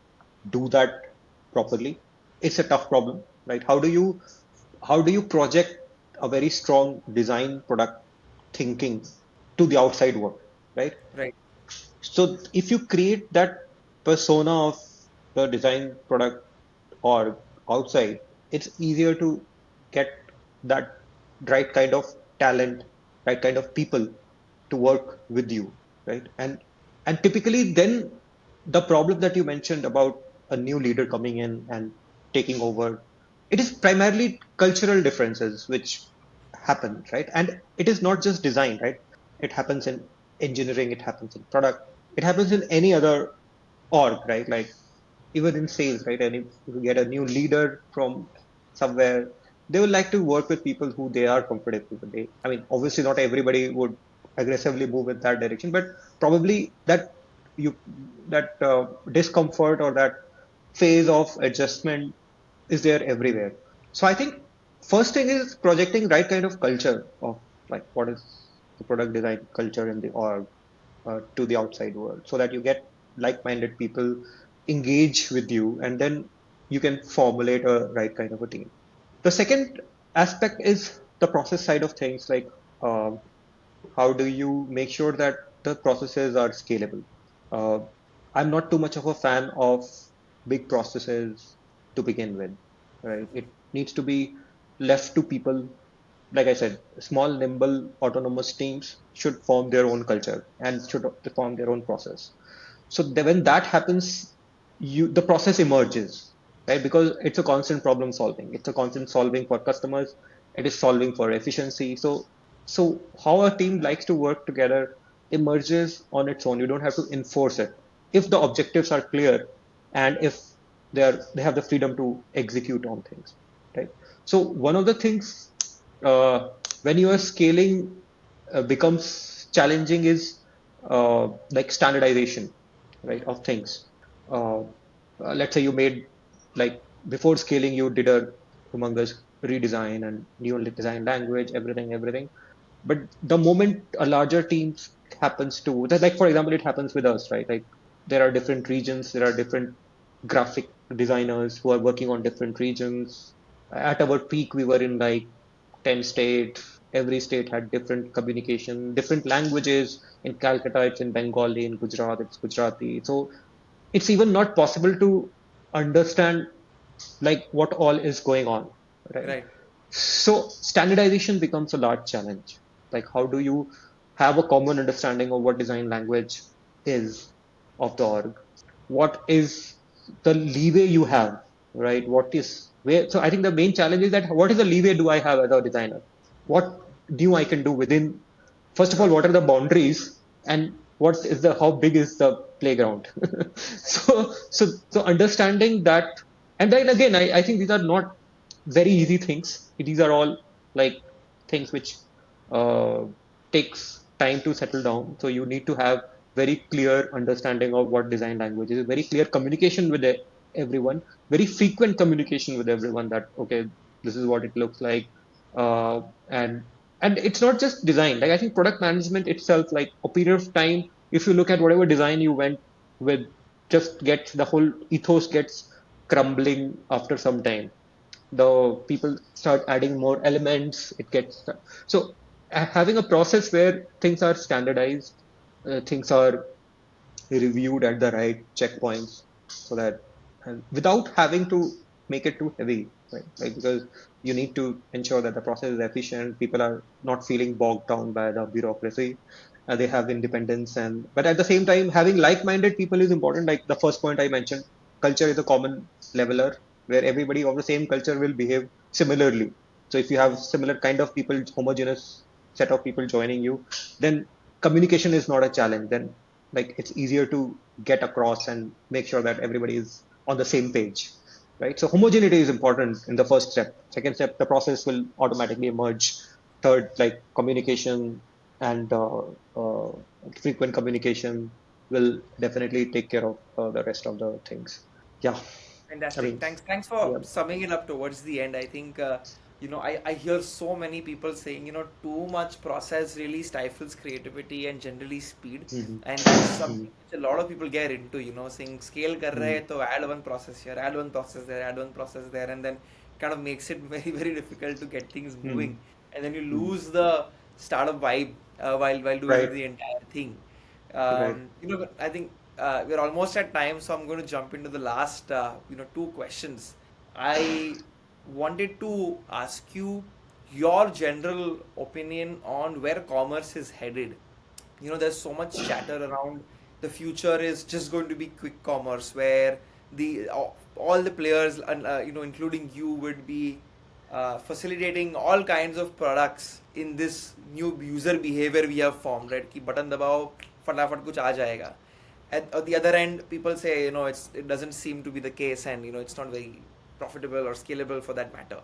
S1: do that properly. It's a tough problem, right? How do you project a very strong design product thinking to the outside world, right?
S2: Right.
S1: So if you create that persona of the design product or outside, it's easier to get that right kind of talent, right kind of people to work with you, right? And typically then the problem that you mentioned about a new leader coming in and taking over, it is primarily cultural differences which happen, right? And it is not just design, right? It happens in engineering, it happens in product, it happens in any other org, right? Like even in sales, right? And if you get a new leader from somewhere, they would like to work with people who they are comfortable with. I mean, obviously, not everybody would aggressively move in that direction, but probably you that discomfort or that phase of adjustment is there everywhere. So I think first thing is projecting right kind of culture of like what is the product design culture in the org to the outside world, so that you get like-minded people engage with you, and then you can formulate a right kind of a team. The second aspect is the process side of things, like um, how do you make sure that the processes are scalable? Uh, I'm not too much of a fan of big processes to begin with, right? It needs to be left to people. Like I said, small, nimble, autonomous teams should form their own culture and should form their own process. So when that happens, the process emerges, right? Because it's a constant problem solving. It's a constant solving for customers. It is solving for efficiency. So how a team likes to work together emerges on its own. You don't have to enforce it if the objectives are clear and if they have the freedom to execute on things, right? So one of the things uh, when you are scaling becomes challenging is like standardization, right, of things. Uh, let's say you made like before scaling, you did a humongous redesign and new design language, everything. But the moment a larger team happens to that, like for example, it happens with us, right? Like there are different regions, there are different graphic designers who are working on different regions. At our peak, we were in like 10 states. Every state had different communication, different languages. In Calcutta, it's in Bengali. In Gujarat, it's Gujarati. So it's even not possible to understand like what all is going on, right?
S2: Right.
S1: So standardization becomes a large challenge. Like how do you have a common understanding of what design language is of the org? What is the leeway you have, right? What is where? So I think the main challenge is that what is the leeway do I have as a designer? What new I can do within? First of all,
S2: Sure.
S1: what are the boundaries, and what is the how big is the playground? So understanding that, and then again, I think these are not very easy things. These are all like things which uh, takes time to settle down. So you need to have very clear understanding of what design language is, very clear communication with everyone, very frequent communication with everyone that, okay, this is what it looks like. Uh, and and it's not just design. Like I think product management itself, like a period of time, if you look at whatever design you went with, just gets the whole ethos gets crumbling after some time. The people start adding more elements, it gets so having a process where things are standardized, things are reviewed at the right checkpoints, so that and without having to make it too heavy, right? Like because you need to ensure that the process is efficient, people are not feeling bogged down by the bureaucracy, they have independence, and but at the same time having like-minded people is important. Like the first point I mentioned, culture is a common leveler where everybody of the same culture will behave similarly. So if you have similar kind of people, homogeneous set of people joining you, then communication is not a challenge. Then like it's easier to get across and make sure that everybody is on the same page, right? So homogeneity is important in the first step. Second step, the process will automatically emerge. Third, like communication and frequent communication will definitely take care of the rest of the things. Yeah, I
S2: Fantastic.
S1: mean,
S2: Thanks for
S1: yeah.
S2: summing it up towards the end. I think I hear so many people saying, too much process really stifles creativity and generally speed.
S1: Hmm.
S2: And that's something
S1: Hmm.
S2: which a lot of people get into, saying scale kar rahe
S1: Hmm.
S2: hai, to add one process here, add one process there, add one process there, and then kind of makes it very, very difficult to get things
S1: Hmm.
S2: moving. And then you
S1: Hmm.
S2: lose the startup vibe while doing
S1: Right.
S2: the entire thing.
S1: Right.
S2: I think we're almost at time, so I'm going to jump into the last, two questions. I wanted to ask you your general opinion on where commerce is headed. There's so much chatter around the future is just going to be quick commerce, where all the players, and including you, would be facilitating all kinds of products in this new user behavior we have formed, right? कि button दबाओ फटाफट कुछ आ जाएगा. At the other end, people say, it doesn't seem to be the case, and it's not very profitable or scalable for that matter.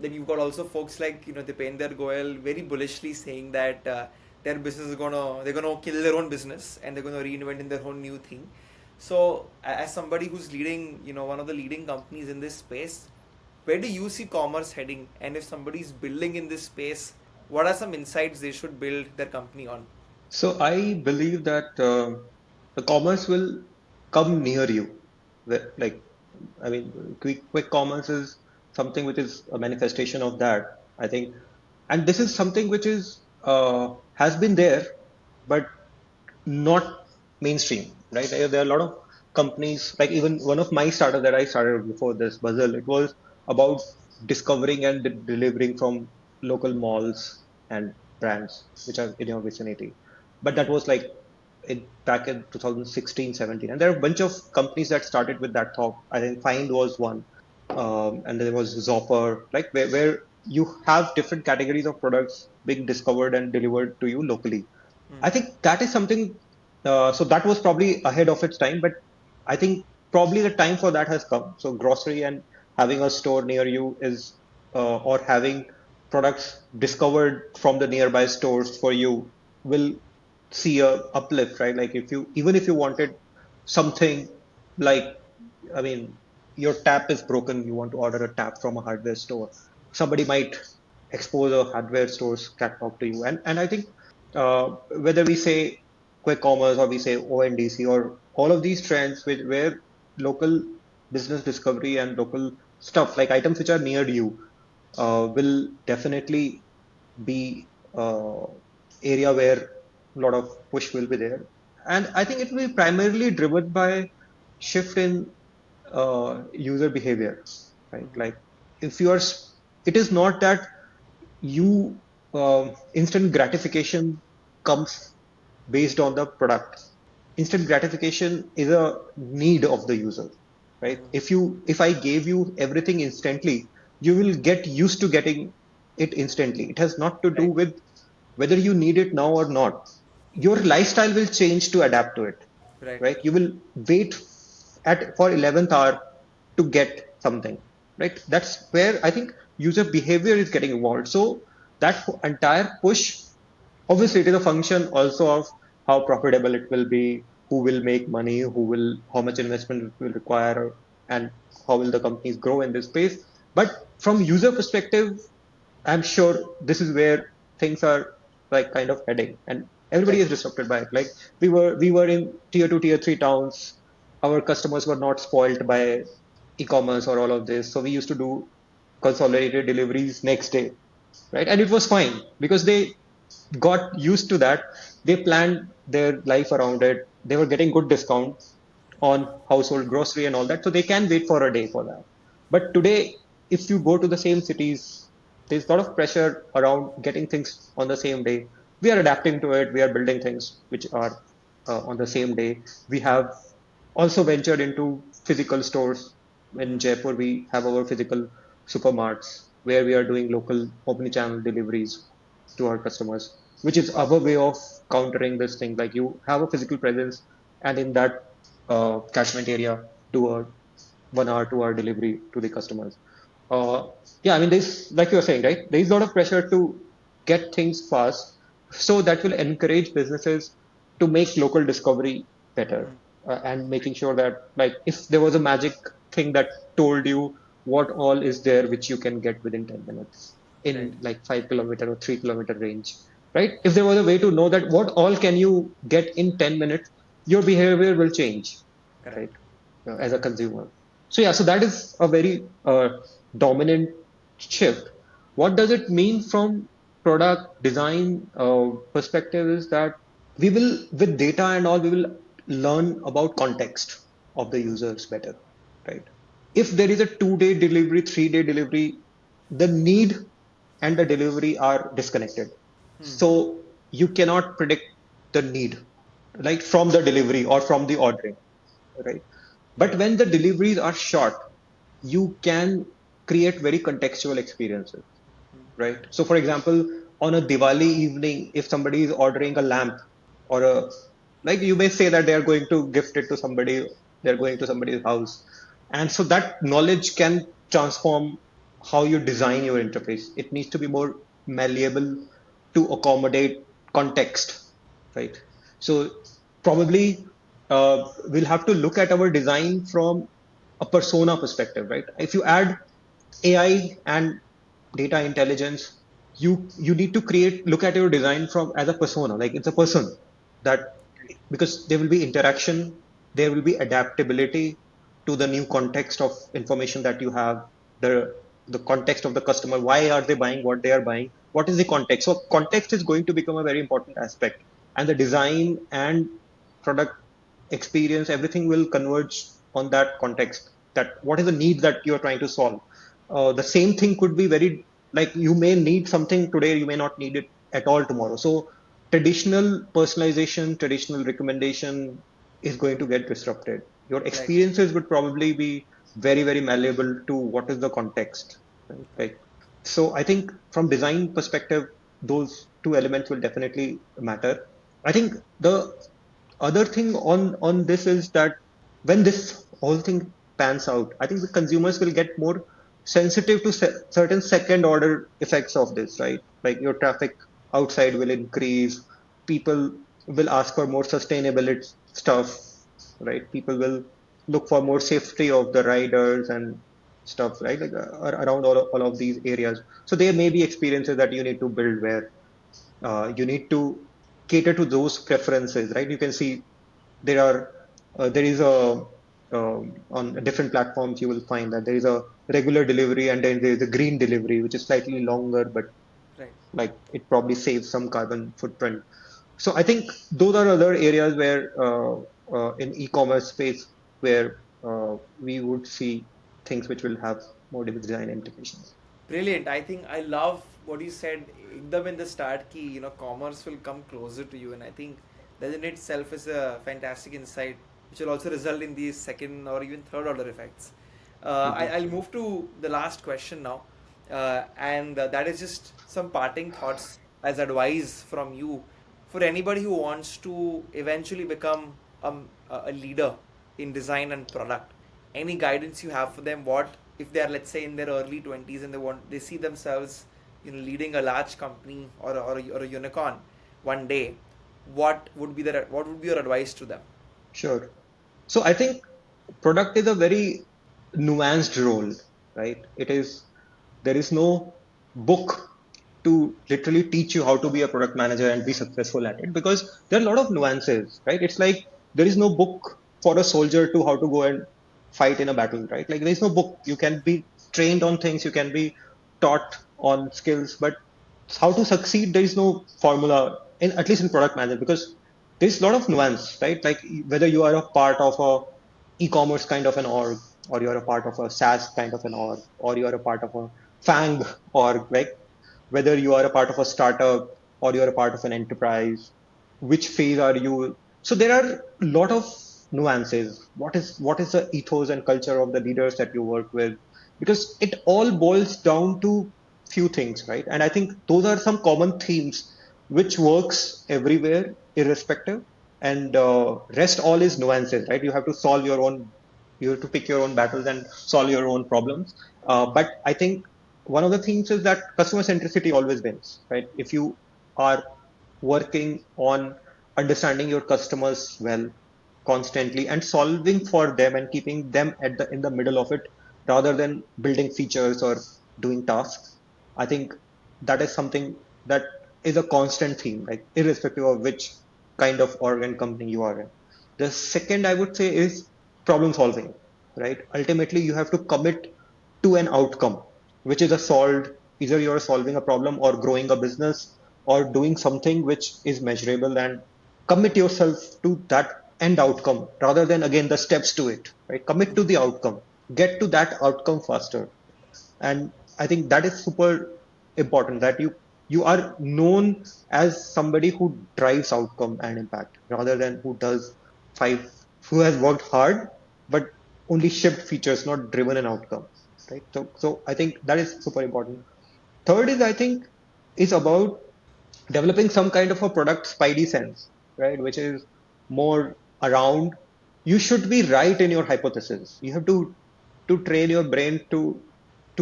S2: Then you've got also folks like Dipender Goyal very bullishly saying that their business is they're gonna kill their own business, and they're gonna reinvent in their own new thing. So as somebody who's leading one of the leading companies in this space, where do you see commerce heading? And if somebody's building in this space, what are some insights they should build their company on?
S1: So I believe that the commerce will come near you. Like, I mean, quick commerce is something which is a manifestation of that. I think, and this is something which is has been there, but not mainstream, right? There are a lot of companies, like even one of my startups that I started before this, Buzzle, it was about discovering and delivering from local malls and brands which are in your vicinity. But that was like back in 2016, 17. And there are a bunch of companies that started with that thought. I think Find was one. And there was Zopper, like where you have different categories of products being discovered and delivered to you locally. I think that is something. So that was probably ahead of its time, but I think probably the time for that has come. So grocery and having a store near you is, or having products discovered from the nearby stores for you will see a uplift, right? Like if you, even if you wanted something like, I mean, your tap is broken, you want to order a tap from a hardware store, somebody might expose a hardware store's catalog to you. And I think whether we say quick commerce or we say ONDC or all of these trends where local business discovery and local stuff like items which are near you will definitely be area where a lot of push will be there. And I think it will be primarily driven by shift in user behavior, right? Like if you are, it is not that you instant gratification comes based on the product. Instant gratification is a need of the user, right? If I gave you everything instantly, you will get used to getting it instantly. It has not to do
S2: Right,
S1: with whether you need it now or not. Your lifestyle will change to adapt to it,
S2: right,
S1: right? You will wait at for 11th hour to get something, right? That's where I think user behavior is getting evolved. So that entire push, obviously, it is a function also of how profitable it will be, who will make money, how much investment it will require, and how will the companies grow in this space. But from user perspective, I'm sure this is where things are like kind of heading, and everybody
S2: right.
S1: is disrupted by it. Like we were in tier two, tier three towns. Our customers were not spoiled by e-commerce or all of this, so we used to do consolidated deliveries next day, right? And it was fine because they got used to that. They planned their life around it. They were getting good discounts on household grocery and all that, so they can wait for a day for that. But today, if you go to the same cities, there's a lot of pressure around getting things on the same day. We are adapting to it. We are building things which are on the same day. We have also ventured into physical stores. In Jaipur, we have our physical supermarts where we are doing local omni-channel deliveries to our customers, which is our way of countering this thing. Like you have a physical presence, and in that catchment area, do a 1 hour, 2 hour delivery to the customers. Uh, yeah, I mean, there's like you're saying, right? There's a lot of pressure to get things fast, so that will encourage businesses to make local discovery better, and making sure that, like, if there was a magic thing that told you what all is there which you can get within 10 minutes
S2: Right.
S1: in like 5 kilometer or 3 kilometer range, right? If there was a way to know that what all can you get in 10 minutes, your behavior will change,
S2: Correct.
S1: right? As a consumer. So yeah, so that is a very dominant shift. What does it mean from product design perspective is that we will, with data and all, we will learn about context of the users better, right? If there is a 2 day delivery, 3 day delivery, the need and the delivery are disconnected. So you cannot predict the need, like from the delivery or from the ordering, right? But
S2: Right.
S1: when the deliveries are short, you can create very contextual experiences, right? So, for example, on a Diwali evening, if somebody is ordering a lamp or a, like you may say that they are going to gift it to somebody, they're going to somebody's house. And so that knowledge can transform how you design your interface. It needs to be more malleable to accommodate context, right? So, probably we'll have to look at our design from a persona perspective, right? If you add AI and data intelligence, you need to create, look at your design from as a persona, like it's a person that, because there will be interaction, there will be adaptability to the new context of information that you have, the context of the customer, why are they buying what they are buying, what is the context. So context is going to become a very important aspect, and the design and product experience, everything will converge on that context, that what is the need that you're trying to solve. The same thing could be very, like you may need something today, you may not need it at all tomorrow. So traditional personalization, traditional recommendation is going to get disrupted. Your
S2: Right.
S1: experiences would probably be very, very malleable to what is the context, right?
S2: Right.
S1: So I think from design perspective, those two elements will definitely matter. I think the other thing on this is that when this whole thing pans out, I think the consumers will get more sensitive to certain second order effects of this, right? Like your traffic outside will increase, people will ask for more sustainability stuff, right? People will look for more safety of the riders and stuff, right? Like around all of these areas. So there may be experiences that you need to build where you need to cater to those preferences, right? You can see there are there is a on different platforms you will find that there is a regular delivery and then there is a green delivery, which is slightly longer, but
S2: Right.
S1: like it probably saves some carbon footprint. So I think those are other areas where in e-commerce space where we would see things which will have more design implications.
S2: Brilliant. I think I love what you said. Ekdam in the start, ki commerce will come closer to you, and I think that in itself is a fantastic insight, which will also result in these second or even third order effects.
S1: Mhm.
S2: I'll move to the last question now, and that is just some parting thoughts as advice from you for anybody who wants to eventually become a leader in design and product. Any guidance you have for them? What if they are, let's say, in their early 20s and they see themselves leading a large company or a unicorn one day? What would be your advice to them?
S1: Sure. So I think product is a very nuanced role, right? It is, there is no book to literally teach you how to be a product manager and be successful at it, because there are a lot of nuances, right? It's like there is no book for a soldier to how to go and fight in a battle, right? Like there is no book. You can be trained on things, you can be taught on skills, but how to succeed, there is no formula in, at least in product management, because there's a lot of nuance, right? Like whether you are a part of a e-commerce kind of an org, or you're a part of a SaaS kind of an org, or you are a part of a FANG org, right? Whether you are a part of a startup or you're a part of an enterprise, which phase are you? So there are a lot of nuances. What is the ethos and culture of the leaders that you work with? Because it all boils down to few things, right? And I think those are some common themes which works everywhere, irrespective. And rest all is nuances, right? You have to solve your own, you have to pick your own battles and solve your own problems. But I think one of the things is that customer centricity always wins, right? If you are working on understanding your customers well, constantly, and solving for them and keeping them at the in the middle of it, rather than building features or doing tasks, I think that is something that is a constant theme, like irrespective of which kind of organ company you are in. The second I would say is problem solving, right? Ultimately you have to commit to an outcome, which is a solved, either you're solving a problem or growing a business or doing something which is measurable and commit yourself to that end outcome rather than again the steps to it, right? Commit to the outcome, get to that outcome faster. And I think that is super important, that you are known as somebody who drives outcome and impact rather than who does five, who has worked hard but only shipped features, not driven an outcome, right? So I think that is super important. Third is, I think, is about developing some kind of a product spidey sense, right? Which is more around, you should be right in your hypothesis. You have to train your brain to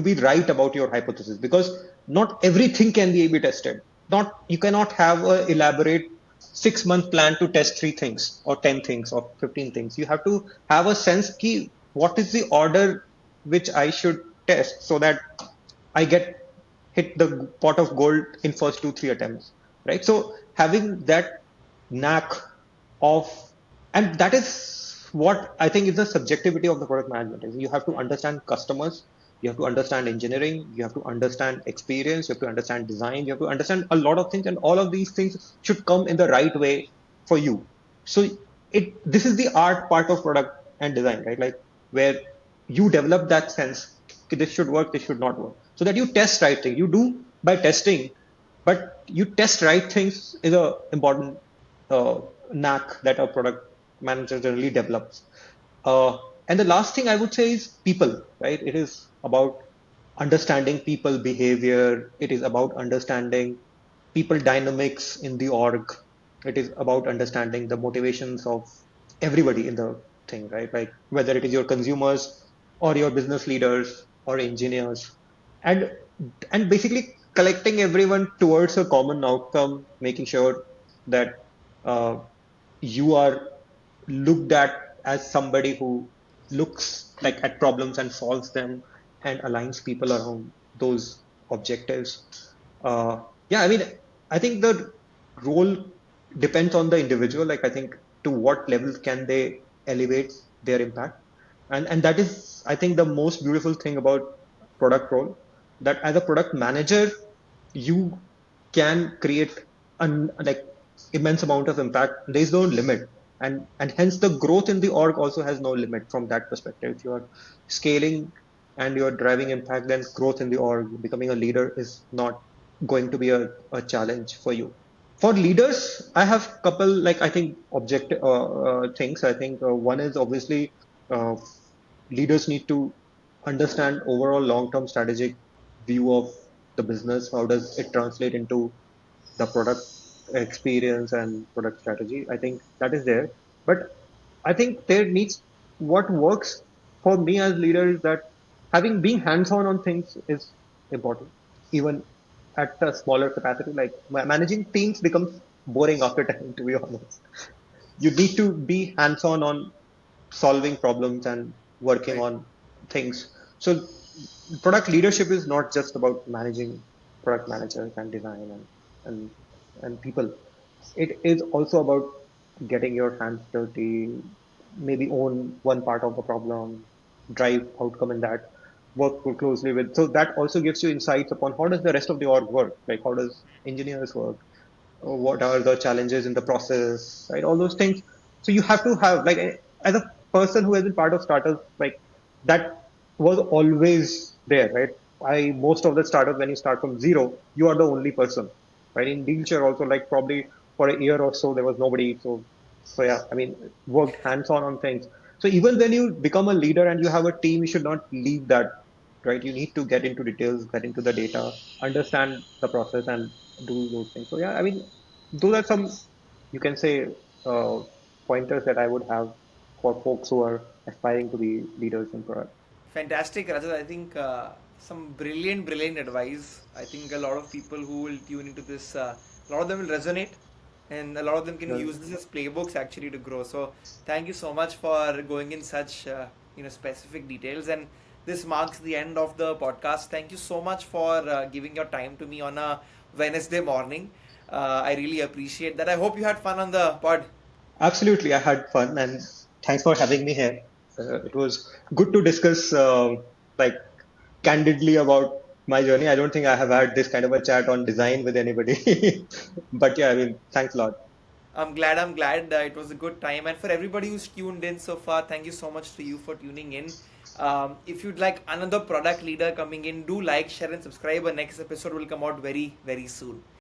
S1: be right about your hypothesis, because not everything can be A/B tested. Not, you cannot have a elaborate 6 month plan to test three things or 10 things or 15 things. You have to have a sense key, what is the order which I should test so that I get hit the pot of gold in first 2 3 attempts, right? So having that knack of, and that is what I think is the subjectivity of the product management, is you have to understand customers, you have to understand engineering, you have to understand experience, you have to understand design, you have to understand a lot of things, and all of these things should come in the right way for you. So this is the art part of product and design, right? Like, where you develop that sense, okay, this should work, this should not work, so that you test right thing. You do by testing, but you test right things is a important uh, knack that a product manager generally develops. And the last thing I would say is people, right? It is about understanding people behavior. It is about understanding people dynamics in the org. It is about understanding the motivations of everybody in the thing, right? Like, whether it is your consumers or your business leaders or engineers, and basically collecting everyone towards a common outcome, making sure that uh, you are looked at as somebody who looks like at problems and solves them and aligns people around those objectives. Uh, yeah, I mean, I think the role depends on the individual. Like, I think to what level can they elevate their impact, and that is, I think, the most beautiful thing about product role. That as a product manager, you can create an like immense amount of impact. There is no limit, and hence the growth in the org also has no limit from that perspective. If you are scaling and you're driving impact, then growth in the org, becoming a leader, is not going to be a challenge for you. For leaders, I have couple, like, I think objective things. I think one is obviously, uh, leaders need to understand overall long-term strategic view of the business. How does it translate into the product experience and product strategy? I think that is there. But I think there needs, what works for me as leader is that having being hands-on on things is important, even at a smaller capacity. Like, managing teams becomes boring after time, to be honest. You need to be hands-on on solving problems and working
S2: Right.
S1: on things. So product leadership is not just about managing product managers and design and and people. It is also about getting your hands dirty, maybe own one part of the problem, drive outcome in that, work closely with. So that also gives you insights upon how does the rest of the org work, like how does engineers work, what are the challenges in the process, right? All those things. So you have to have, like, as a person who has been part of startups, like, that was always there, right? Most of the startups, when you start from zero, you are the only person, right? In Dealshare also, like, probably for a year or so, there was nobody. So yeah, I mean, worked hands-on on things. So even when you become a leader and you have a team, you should not leave that, right? You need to get into details, get into the data, understand the process, and do those things. So yeah, I mean, those are some, you can say, uh, pointers that I would have for folks who are aspiring to be leaders in product.
S2: Fantastic, Rajat. I think some brilliant, brilliant advice. I think a lot of people who will tune into this, a lot of them will resonate, and a lot of them can
S1: Yeah.
S2: use this as playbooks actually to grow. So, thank you so much for going in such specific details. And this marks the end of the podcast. Thank you so much for giving your time to me on a Wednesday morning. I really appreciate that. I hope you had fun on the pod.
S1: Absolutely, I had fun, and thanks for having me here. It was good to discuss, like, candidly about my journey. I don't think I have had this kind of a chat on design with anybody, but yeah, I mean, thanks a lot.
S2: I'm glad that it was a good time. And for everybody who's tuned in so far, thank you so much to you for tuning in. If you'd like another product leader coming in, do like, share, and subscribe. Our next episode will come out very, very soon.